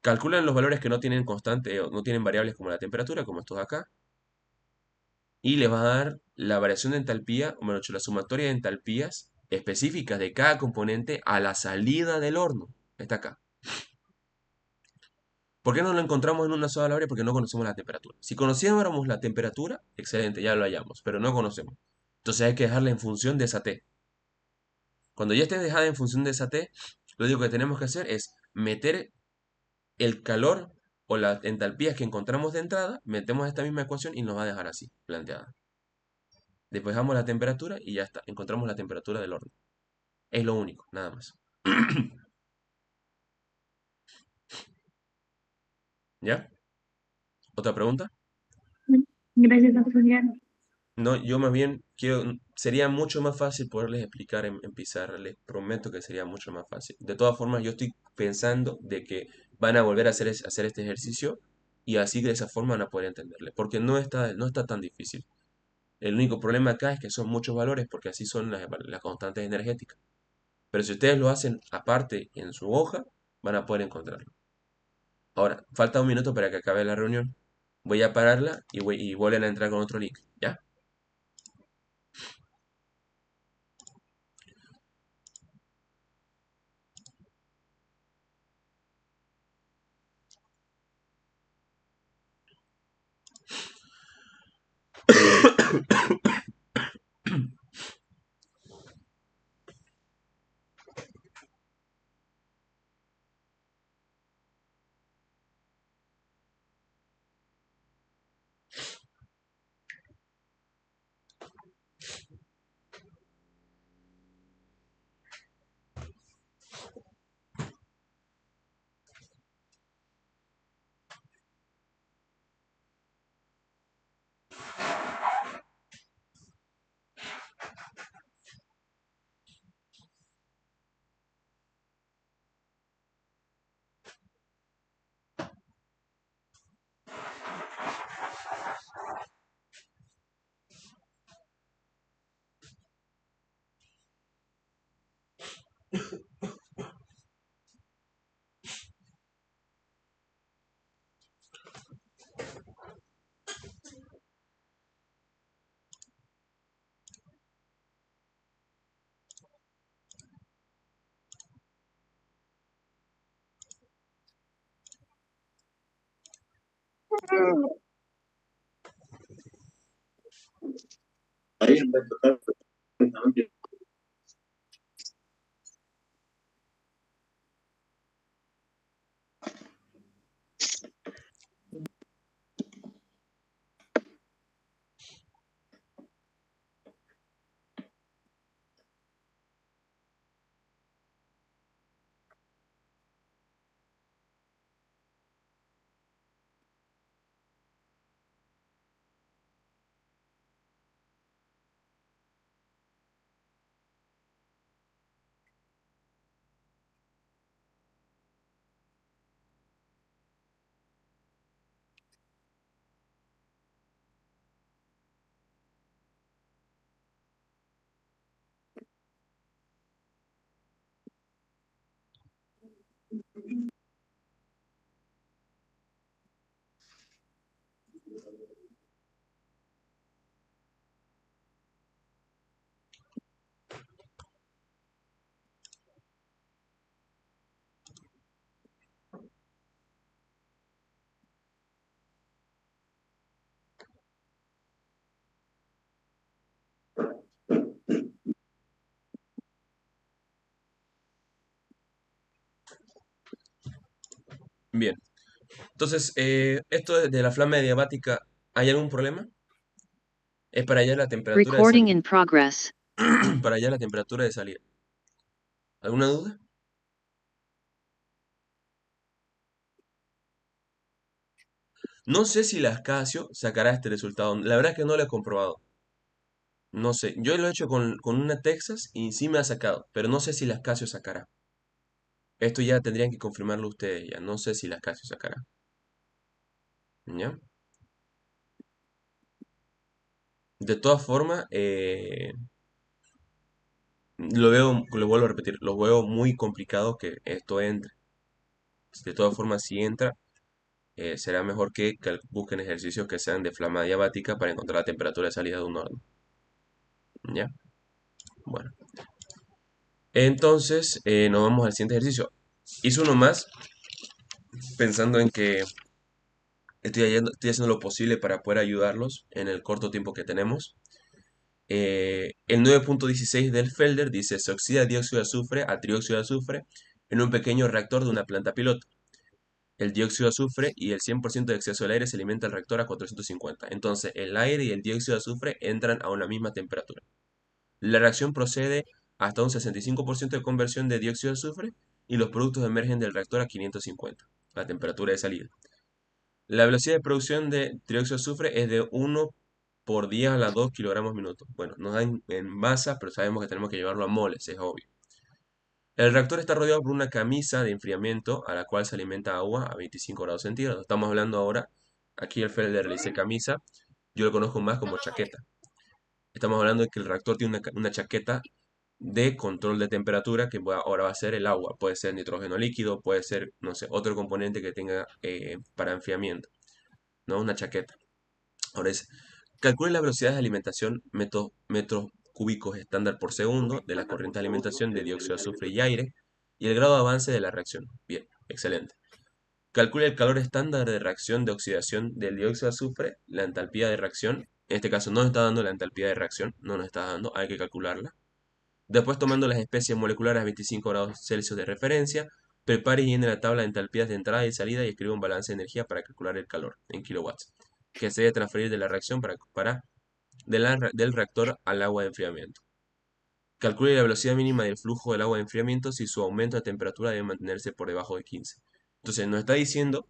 Calculan los valores que no tienen constante o no tienen variables como la temperatura, como estos de acá, y le va a dar la variación de entalpía, o mejor dicho, la sumatoria de entalpías específicas de cada componente a la salida del horno. Está acá. ¿Por qué no lo encontramos en una sola área? Porque no conocemos la temperatura. Si conociéramos la temperatura, excelente, ya lo hallamos, pero no conocemos. Entonces hay que dejarla en función de esa T. Cuando ya esté dejada en función de esa T, lo único que tenemos que hacer es meter el calor o las entalpías que encontramos de entrada, metemos esta misma ecuación y nos va a dejar así, planteada. Despejamos la temperatura y ya está, encontramos la temperatura del horno. Es lo único, nada más. ¿Ya? ¿Otra pregunta? Gracias, auxiliar. No, yo más bien sería mucho más fácil poderles explicar en pizarra, les prometo que sería mucho más fácil. De todas formas, yo estoy pensando de que van a volver a hacer este ejercicio y así de esa forma van a poder entenderle, porque no está tan difícil. El único problema acá es que son muchos valores, porque así son las constantes energéticas. Pero si ustedes lo hacen aparte en su hoja, van a poder encontrarlo. Ahora, falta un minuto para que acabe la reunión. Voy a pararla y vuelven a entrar con otro link, ¿ya? Ahí está total, perfectamente. Bien. Entonces, esto de la flama adiabática, ¿hay algún problema? Es para hallar la temperatura de Recording salida. in progress. Para hallar la temperatura de salida. ¿Alguna duda? No sé si la Casio sacará este resultado. La verdad es que no lo he comprobado. No sé. Yo lo he hecho con una Texas y sí me ha sacado. Pero no sé si la Casio sacará. Esto ya tendrían que confirmarlo ustedes ya. No sé si la Casio sacará. ¿Ya? De todas formas, lo vuelvo a repetir, lo veo muy complicado que esto entre. De todas formas, si entra, será mejor que busquen ejercicios que sean de flama diabática para encontrar la temperatura de salida de un horno. ¿Ya? Bueno. Entonces, nos vamos al siguiente ejercicio. Hice uno más pensando en que estoy haciendo lo posible para poder ayudarlos en el corto tiempo que tenemos. El 9.16 del Felder dice, se oxida dióxido de azufre a trióxido de azufre en un pequeño reactor de una planta piloto. El dióxido de azufre y el 100% de exceso del aire se alimenta el reactor a 450. Entonces, el aire y el dióxido de azufre entran a una misma temperatura. La reacción procede hasta un 65% de conversión de dióxido de azufre y los productos emergen del reactor a 550, la temperatura de salida. La velocidad de producción de trióxido de azufre es de 1 por 10 a la 2 kilogramos minuto. Bueno, nos da en masa, pero sabemos que tenemos que llevarlo a moles, es obvio. El reactor está rodeado por una camisa de enfriamiento a la cual se alimenta agua a 25 grados centígrados. Estamos hablando ahora, aquí el Felder le dice camisa, yo lo conozco más como chaqueta. Estamos hablando de que el reactor tiene una chaqueta de control de temperatura que ahora va a ser el agua. Puede ser nitrógeno líquido, puede ser, no sé, otro componente que tenga para enfriamiento, ¿no? Una chaqueta. Ahora es, calcule la velocidad de alimentación metros cúbicos estándar por segundo de la corriente de alimentación de dióxido de azufre y aire y el grado de avance de la reacción. Bien, excelente. Calcule el calor estándar de reacción de oxidación del dióxido de azufre, la entalpía de reacción. En este caso no nos está dando la entalpía de reacción, no nos está dando, hay que calcularla. Después, tomando las especies moleculares a 25 grados Celsius de referencia, prepare y llene la tabla de entalpías de entrada y salida y escriba un balance de energía para calcular el calor en kilowatts, que se debe transferir de la reacción del reactor al agua de enfriamiento. Calcule la velocidad mínima del flujo del agua de enfriamiento si su aumento de temperatura debe mantenerse por debajo de 15. Entonces, nos está diciendo,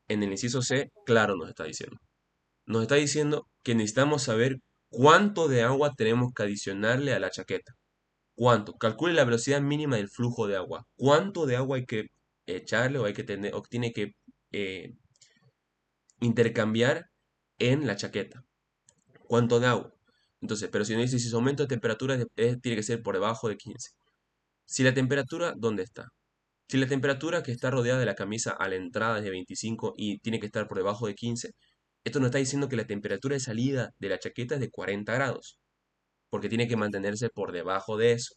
en el inciso C, claro nos está diciendo. Nos está diciendo que necesitamos saber cuánto de agua tenemos que adicionarle a la chaqueta. ¿Cuánto? Calcule la velocidad mínima del flujo de agua. ¿Cuánto de agua hay que echarle o hay que tener o tiene que eh, intercambiar en la chaqueta? ¿Cuánto de agua? Entonces, pero si no dice si su aumento de temperatura tiene que ser por debajo de 15. Si la temperatura, ¿dónde está? Si la temperatura que está rodeada de la camisa a la entrada es de 25 y tiene que estar por debajo de 15, esto nos está diciendo que la temperatura de salida de la chaqueta es de 40 grados, porque tiene que mantenerse por debajo de eso.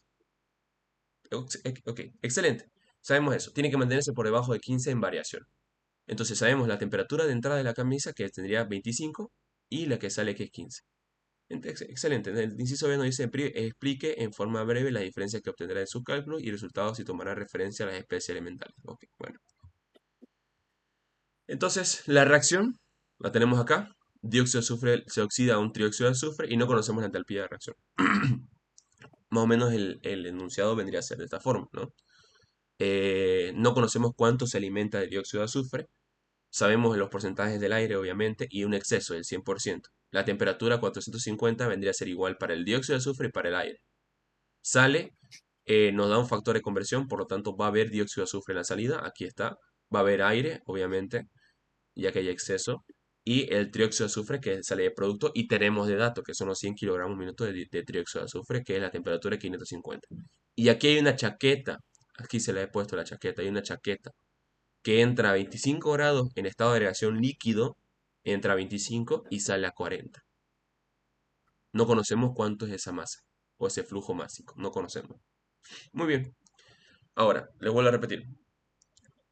Ok, excelente. Sabemos eso. Tiene que mantenerse por debajo de 15 en variación. Entonces sabemos la temperatura de entrada de la camisa que tendría 25 y la que sale que es 15. Excelente. En el inciso B nos dice, explique en forma breve las diferencias que obtendrá en sus cálculos y resultados si tomará referencia a las especies elementales. Ok, bueno. Entonces, la reacción la tenemos acá. Dióxido de azufre se oxida a un trióxido de azufre y no conocemos la entalpía de reacción. Más o menos el enunciado vendría a ser de esta forma, ¿no? No conocemos cuánto se alimenta de dióxido de azufre. Sabemos los porcentajes del aire, obviamente, y un exceso del 100%. La temperatura 450 vendría a ser igual para el dióxido de azufre y para el aire. Sale, nos da un factor de conversión, por lo tanto va a haber dióxido de azufre en la salida. Aquí está. Va a haber aire, obviamente, ya que hay exceso. Y el trióxido de azufre que sale de producto. Y tenemos de dato, que son los 100 kilogramos minutos de trióxido de azufre, que es la temperatura de 550. Y aquí hay una chaqueta. Aquí se le he puesto la chaqueta. Hay una chaqueta que entra a 25 grados en estado de agregación líquido, entra a 25 y sale a 40. No conocemos cuánto es esa masa o ese flujo másico, no conocemos. Muy bien, ahora les vuelvo a repetir.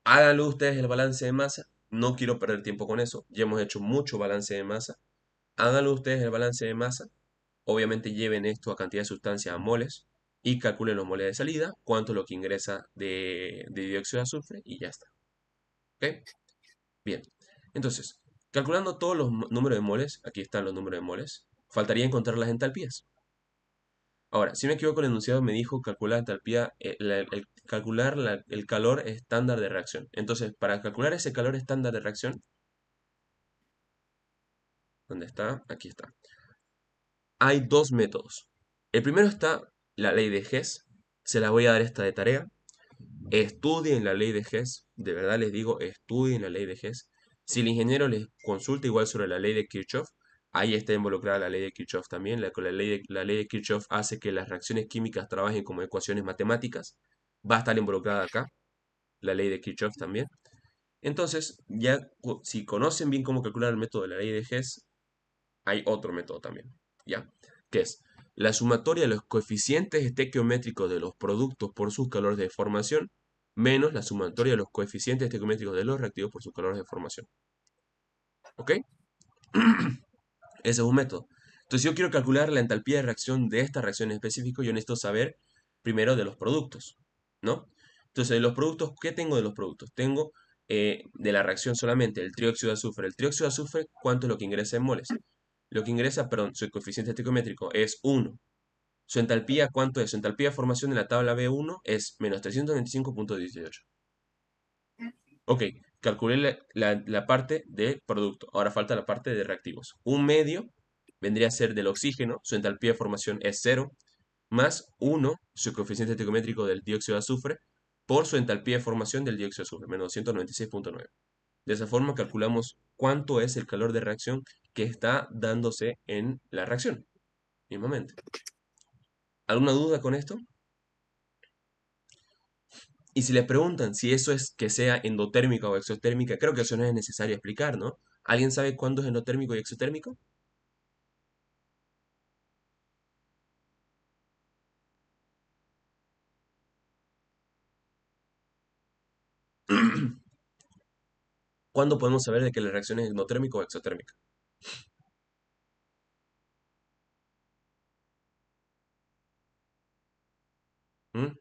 Háganlo ustedes el balance de masa, no quiero perder tiempo con eso, ya hemos hecho mucho balance de masa. Háganlo ustedes el balance de masa, obviamente lleven esto a cantidad de sustancia a moles y calculen los moles de salida, cuánto es lo que ingresa de dióxido de azufre y ya está. ¿Ok? Bien. Entonces, calculando todos los números de moles, aquí están los números de moles, faltaría encontrar las entalpías. Ahora, si me equivoco, el enunciado me dijo calcular la entalpía, calcular el calor estándar de reacción. Entonces, para calcular ese calor estándar de reacción, ¿dónde está? Aquí está. Hay dos métodos. El primero está la ley de Hess. Se la voy a dar esta de tarea. Estudien la ley de Hess. De verdad les digo, estudien la ley de Hess. Si el ingeniero les consulta igual sobre la ley de Kirchhoff, ahí está involucrada la ley de Kirchhoff también. La ley de Kirchhoff hace que las reacciones químicas trabajen como ecuaciones matemáticas. Va a estar involucrada acá, la ley de Kirchhoff también. Entonces, ya si conocen bien cómo calcular el método de la ley de Hess, hay otro método también, ¿ya? Que es la sumatoria de los coeficientes estequiométricos de los productos por sus calores de formación menos la sumatoria de los coeficientes estequiométricos de los reactivos por sus calores de formación. ¿Ok? Ese es un método. Entonces, si yo quiero calcular la entalpía de reacción de esta reacción en específico, yo necesito saber primero de los productos, ¿no? Entonces, de los productos, ¿qué tengo de los productos? Tengo de la reacción solamente el trióxido de azufre. El trióxido de azufre, ¿cuánto es lo que ingresa en moles? Lo que ingresa, perdón, su coeficiente estequiométrico es 1. Su entalpía, ¿cuánto es? Su entalpía de formación en la tabla B1 es menos 325.18. Ok, calculé la parte de producto. Ahora falta la parte de reactivos. Un medio vendría a ser del oxígeno. Su entalpía de formación es 0. Más 1, su coeficiente estequiométrico del dióxido de azufre, por su entalpía de formación del dióxido de azufre, menos 296.9. De esa forma calculamos cuánto es el calor de reacción que está dándose en la reacción, mismamente. ¿Alguna duda con esto? Y si les preguntan si eso es que sea endotérmica o exotérmica, creo que eso no es necesario explicar, ¿no? ¿Alguien sabe cuándo es endotérmico y exotérmico? ¿Cuándo podemos saber de que la reacción es endotérmica o exotérmica? ¿Mm?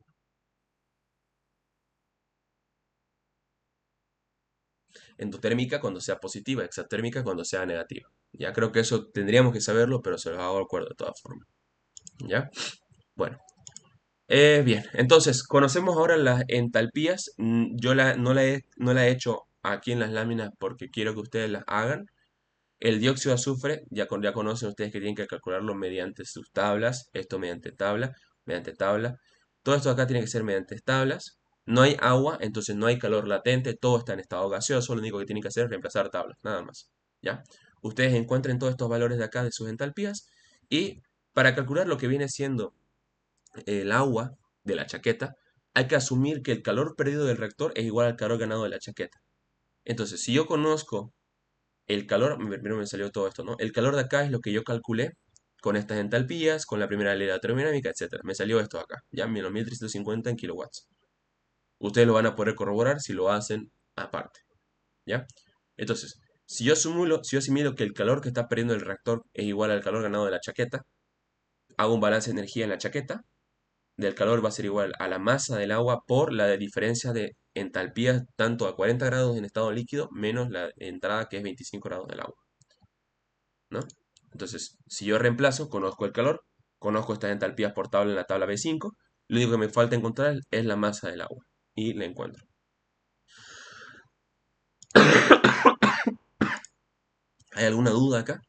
Endotérmica cuando sea positiva, exotérmica cuando sea negativa. Ya creo que eso tendríamos que saberlo, pero se los hago de acuerdo de todas formas. ¿Ya? Bueno. Bien, entonces, conocemos ahora las entalpías. Yo no la he hecho aquí en las láminas porque quiero que ustedes las hagan. El dióxido de azufre, ya conocen ustedes que tienen que calcularlo mediante sus tablas. Esto mediante tabla, mediante tabla. Todo esto acá tiene que ser mediante tablas. No hay agua, entonces no hay calor latente. Todo está en estado gaseoso. Lo único que tienen que hacer es reemplazar tablas, nada más. ¿Ya? Ustedes encuentren todos estos valores de acá de sus entalpías. Y para calcular lo que viene siendo el agua de la chaqueta, hay que asumir que el calor perdido del reactor es igual al calor ganado de la chaqueta. Entonces, si yo conozco el calor, primero me salió todo esto, ¿no? El calor de acá es lo que yo calculé con estas entalpías, con la primera ley de la termodinámica, etc. Me salió esto acá, ya menos 1350 en kilowatts. Ustedes lo van a poder corroborar si lo hacen aparte, ¿ya? Entonces, si yo asimilo que el calor que está perdiendo el reactor es igual al calor ganado de la chaqueta, hago un balance de energía en la chaqueta, del calor va a ser igual a la masa del agua por la diferencia de entalpía tanto a 40 grados en estado líquido menos la entrada que es 25 grados del agua, ¿no? Entonces, si yo reemplazo, conozco el calor, conozco estas entalpías por tabla en la tabla B5, lo único que me falta encontrar es la masa del agua y la encuentro. ¿Hay alguna duda acá?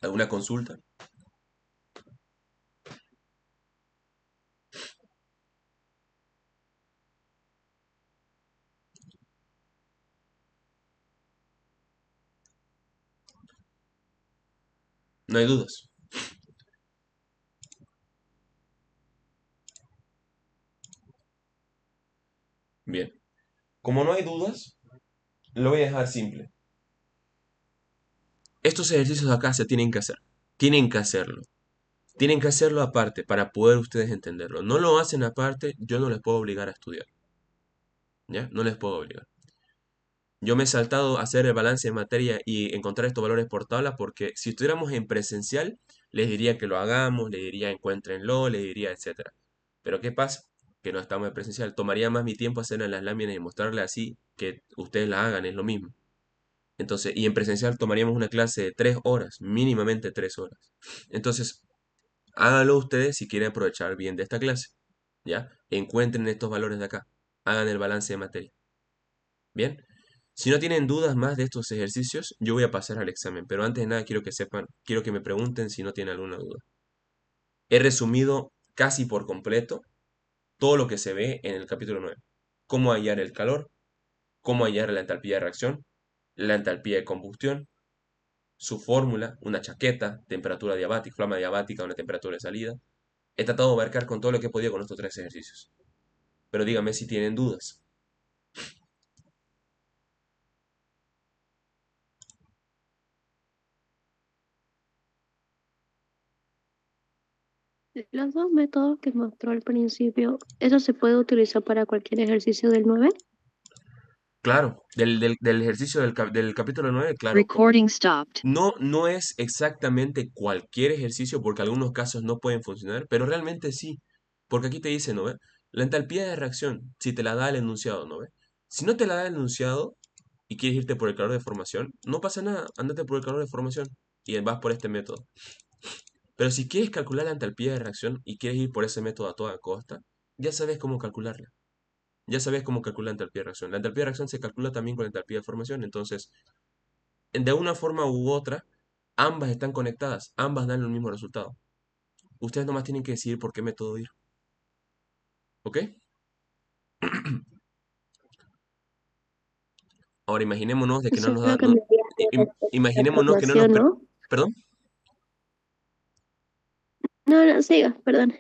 ¿Alguna consulta? No hay dudas. Bien. Como no hay dudas, lo voy a dejar simple. Estos ejercicios acá se tienen que hacer. Tienen que hacerlo. Tienen que hacerlo aparte para poder ustedes entenderlo. No lo hacen aparte, yo no les puedo obligar a estudiar. ¿Ya? No les puedo obligar. Yo me he saltado a hacer el balance de materia y encontrar estos valores por tabla porque si estuviéramos en presencial, les diría que lo hagamos, les diría encuéntrenlo, les diría etcétera. Pero ¿qué pasa? que no estamos en presencial. Tomaría más mi tiempo hacer en las láminas y mostrarle así que ustedes la hagan, es lo mismo. Entonces, y en presencial tomaríamos una clase de 3 horas, mínimamente 3 horas. Entonces, háganlo ustedes si quieren aprovechar bien de esta clase. ¿Ya? Encuentren estos valores de acá. Hagan el balance de materia. ¿Bien? Si no tienen dudas más de estos ejercicios, yo voy a pasar al examen. Pero antes de nada quiero que sepan, quiero que me pregunten si no tienen alguna duda. He resumido casi por completo todo lo que se ve en el capítulo 9. Cómo hallar el calor, cómo hallar la entalpía de reacción, la entalpía de combustión, su fórmula, una chaqueta, temperatura diabática, flama diabática, una temperatura de salida. He tratado de abarcar con todo lo que he podido con estos 3 ejercicios. Pero díganme si tienen dudas. Los dos métodos que mostró al principio, ¿eso se puede utilizar para cualquier ejercicio del 9? Claro, del ejercicio del capítulo 9, claro. Recording stopped. No es exactamente cualquier ejercicio porque algunos casos no pueden funcionar, pero realmente sí. Porque aquí te dice, ¿no ve? La entalpía de reacción, si te la da el enunciado, ¿no ve? Si no te la da el enunciado y quieres irte por el calor de formación, no pasa nada, ándate por el calor de formación y vas por este método. Pero si quieres calcular la entalpía de reacción y quieres ir por ese método a toda costa, ya sabes cómo calcularla. Ya sabes cómo calcular la entalpía de reacción. La entalpía de reacción se calcula también con la entalpía de formación, entonces, de una forma u otra, ambas están conectadas, ambas dan el mismo resultado. Ustedes nomás tienen que decidir por qué método ir. ¿Ok? Ahora imaginémonos de que no Eso nos da... creo que me la imaginémonos que no nos... formación, ¿no? ¿Perdón? No, no, siga, perdón.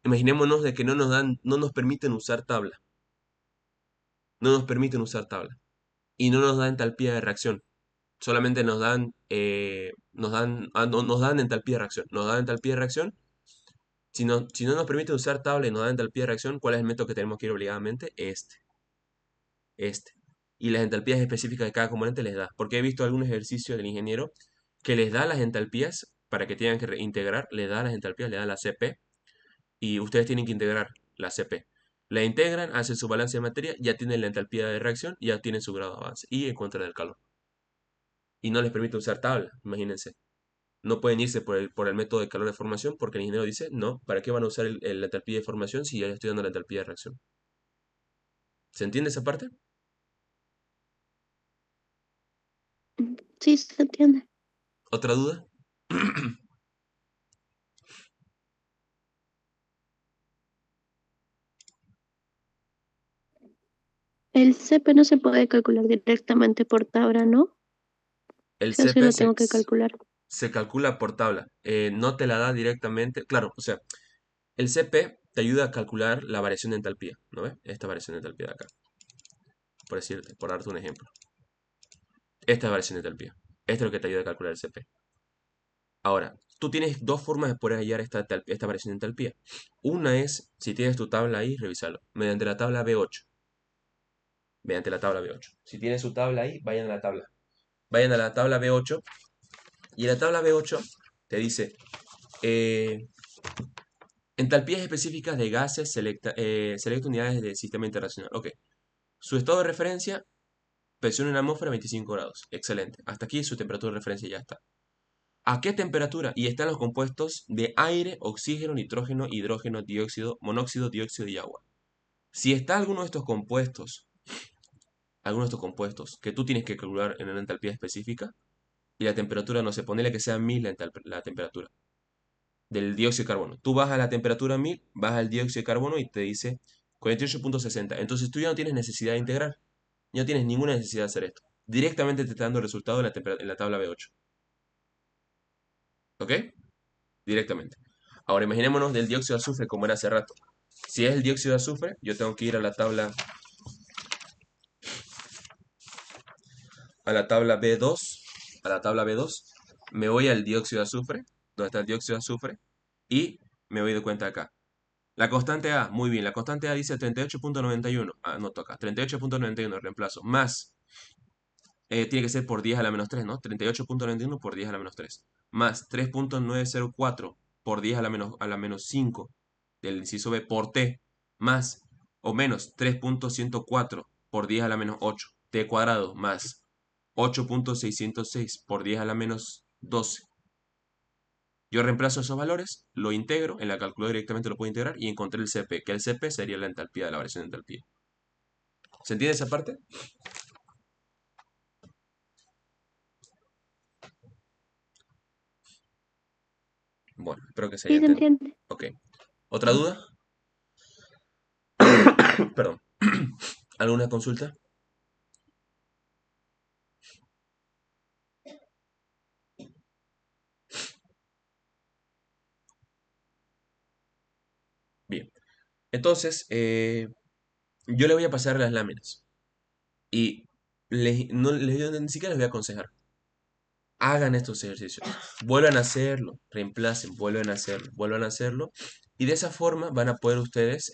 Imaginémonos de que no nos dan, no nos permiten usar tabla. No nos permiten usar tabla. Y no nos dan entalpía de reacción. Solamente nos dan entalpía de reacción. Nos dan entalpía de reacción. Si no nos permite usar tabla y nos da entalpía de reacción, ¿cuál es el método que tenemos que ir obligadamente? Este. Y las entalpías específicas de cada componente les da. Porque he visto algunos ejercicios del ingeniero que les da las entalpías para que tengan que integrar, les da las entalpías, le da la CP, y ustedes tienen que integrar la CP. La integran, hacen su balance de materia, ya tienen la entalpía de reacción, ya tienen su grado de avance y encuentran el calor. Y no les permite usar tabla, imagínense. No pueden irse por el método de calor de formación porque el ingeniero dice, no, ¿para qué van a usar la entalpía de formación si ya estoy dando la entalpía de reacción? ¿Se entiende esa parte? Sí, se entiende. ¿Otra duda? El CP no se puede calcular directamente por tabla, ¿no? El Yo sí CP lo tengo que calcular. se calcula por tabla. No te la da directamente. Claro, o sea, el CP te ayuda a calcular la variación de entalpía, ¿no ves? Esta variación de entalpía de acá. Por decirte, por darte un ejemplo. Esta variación de entalpía. Esto es lo que te ayuda a calcular el CP. Ahora, tú tienes dos formas de poder hallar esta variación de entalpía. Una es, si tienes tu tabla ahí, revisarlo. Mediante la tabla B8. Mediante la tabla B8. Si tienes su tabla ahí, vayan a la tabla. Vayan a la tabla B8. Y en la tabla B8 te dice entalpías específicas de gases, selecta unidades del sistema internacional. Ok. Su estado de referencia, presión en la atmósfera 25 grados. Excelente. Hasta aquí su temperatura de referencia ya está. ¿A qué temperatura? Y están los compuestos de aire, oxígeno, nitrógeno, hidrógeno, dióxido, monóxido, dióxido y agua. Si está alguno de estos compuestos que tú tienes que calcular en una entalpía específica, y la temperatura, no sé, ponele que sea 1000 la temperatura del dióxido de carbono. Tú bajas la temperatura a 1000, bajas el dióxido de carbono y te dice 48.60. Entonces tú ya no tienes necesidad de integrar. Ya no tienes ninguna necesidad de hacer esto. Directamente te está dando el resultado en la tabla B8. ¿Ok? Directamente. Ahora imaginémonos del dióxido de azufre como era hace rato. Si es el dióxido de azufre, yo tengo que ir a la tabla B2, a la tabla B2, me voy al dióxido de azufre, donde está el dióxido de azufre, y me voy de cuenta acá. La constante A, muy bien, la constante A dice 38.91, anoto acá, 38.91, reemplazo, más, tiene que ser por 10 a la menos 3, ¿no? 38.91 por 10 a la menos 3, más 3.904 por 10 a la menos 5 del inciso B por T, más o menos 3.104 por 10 a la menos 8 t cuadrado más 8.606 por 10 a la menos 12. Yo reemplazo esos valores, lo integro, en la calculadora directamente lo puedo integrar y encontré el CP, que el CP sería la entalpía de la variación de entalpía. ¿Se entiende esa parte? Bueno, espero que se haya Sí, se entendido. entiende. Ok. ¿Otra duda? Perdón. ¿Alguna consulta? Bien. Entonces, yo le voy a pasar las láminas. Y yo ni siquiera les voy a aconsejar. Hagan estos ejercicios. Vuelvan a hacerlo. Reemplacen. Vuelvan a hacerlo. Vuelvan a hacerlo. Y de esa forma van a poder ustedes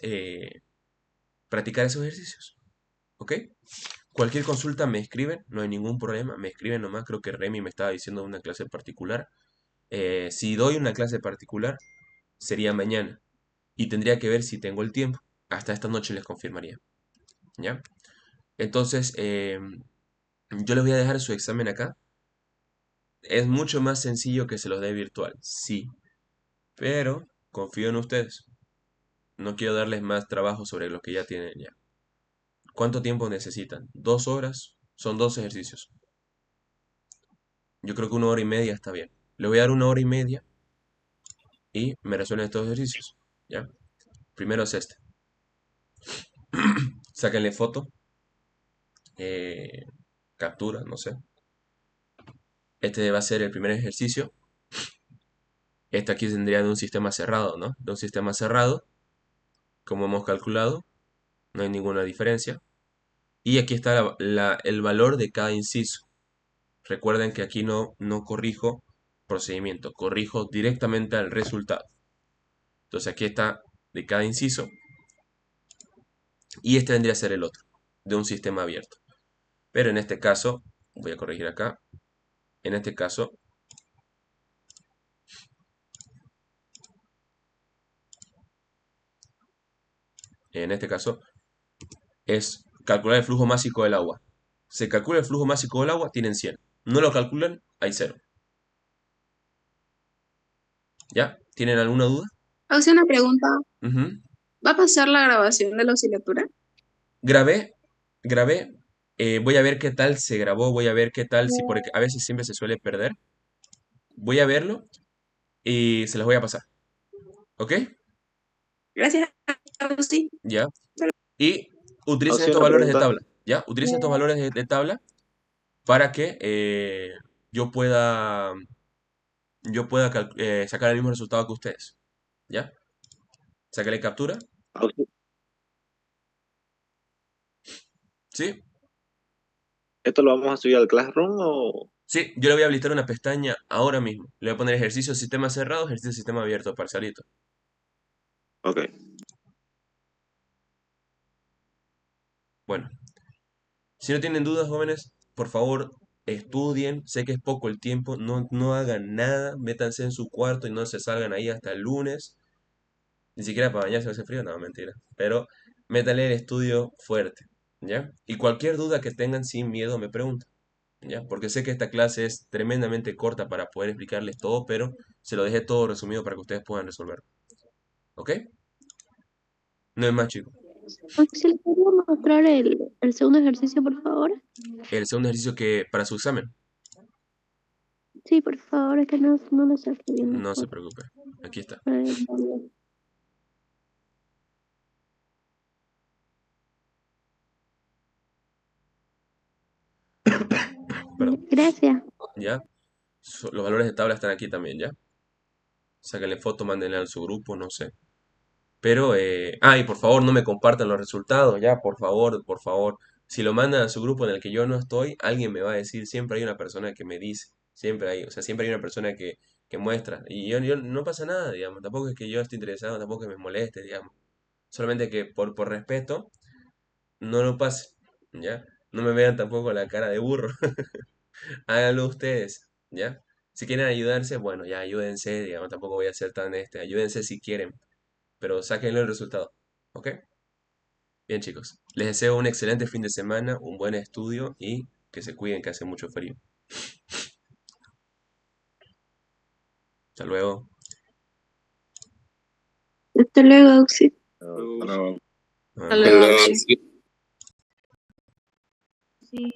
practicar esos ejercicios. ¿Ok? Cualquier consulta me escriben. No hay ningún problema. Me escriben nomás. Creo que Remy me estaba diciendo una clase particular. Si doy una clase particular, sería mañana. Y tendría que ver si tengo el tiempo. Hasta esta noche les confirmaría. ¿Ya? Entonces, yo les voy a dejar su examen acá. Es mucho más sencillo que se los dé virtual, sí. Pero confío en ustedes. No quiero darles más trabajo sobre lo que ya tienen ya. ¿Cuánto tiempo necesitan? ¿2 horas? Son 2 ejercicios. Yo creo que 1 hora y media está bien. Les voy a dar 1 hora y media y me resuelven estos ejercicios. ¿Ya? Primero es este. Sáquenle foto. eh, captura, no sé. Este va a ser el primer ejercicio. Este aquí tendría de un sistema cerrado, ¿no? De un sistema cerrado, como hemos calculado, no hay ninguna diferencia. Y aquí está el valor de cada inciso. Recuerden que aquí no corrijo procedimiento, corrijo directamente al resultado. Entonces aquí está de cada inciso y este vendría a ser el otro, de un sistema abierto. Pero en este caso, voy a corregir acá, en este caso, es calcular el flujo másico del agua. Se calcula el flujo másico del agua, tienen 100. No lo calculan, hay 0. ¿Ya? ¿Tienen alguna duda? Hace una pregunta. Ujú. ¿Va a pasar la grabación de la oscilatura? Grabé, grabé. Voy a ver qué tal se grabó, voy a ver qué tal, si porque a veces siempre se suele perder. Voy a verlo y se las voy a pasar. ¿Ok? Gracias, sí. Ya. Y utilicen Hace estos una valores de pregunta. tabla. ¿Ya? Utilicen estos valores de tabla para que yo pueda, sacar el mismo resultado que ustedes. ¿Ya? Sácale captura. ¿Sí? ¿Esto lo vamos a subir al Classroom o...? Sí, yo le voy a habilitar una pestaña ahora mismo. Le voy a poner ejercicio sistema cerrado, ejercicio sistema abierto, parcialito. Ok. Bueno, si no tienen dudas, jóvenes, por favor, estudien. Sé que es poco el tiempo, no hagan nada. Métanse en su cuarto y no se salgan ahí hasta el lunes. Ni siquiera para bañarse hace frío, no, mentira. Pero métanle el estudio fuerte, ¿ya? Y cualquier duda que tengan sin miedo me preguntan, ¿ya? Porque sé que esta clase es tremendamente corta para poder explicarles todo, pero se lo dejé todo resumido para que ustedes puedan resolver. ¿Ok? No es más, chicos. Si le podría mostrar el segundo ejercicio, por favor. El segundo ejercicio que para su examen, Sí, por favor, es que no lo saqué bien la no se foto. preocupe. Aquí está. Perdón. Gracias. ¿Ya? Los valores de tabla están aquí también, ¿ya? Sáquenle foto, mándenle a su grupo, no sé. Pero, y por favor, no me compartan los resultados, ya, por favor, por favor. Si lo mandan a su grupo en el que yo no estoy, alguien me va a decir, siempre hay una persona que me dice, siempre hay, o sea, siempre hay una persona que muestra. Y yo no pasa nada, digamos, tampoco es que yo esté interesado, tampoco es que me moleste, digamos. Solamente que por respeto, no lo pase, ¿ya? No me vean tampoco la cara de burro. Háganlo ustedes, ¿ya? Si quieren ayudarse, bueno, ya ayúdense, digamos, tampoco voy a ser tan ayúdense si quieren, pero sáquenle el resultado, ¿ok? Bien, chicos. Les deseo un excelente fin de semana, un buen estudio y que se cuiden, que hace mucho frío. Hasta luego. Hasta luego, Auxi. Hasta luego. Nos Hasta vemos. luego, Auxi. Sí.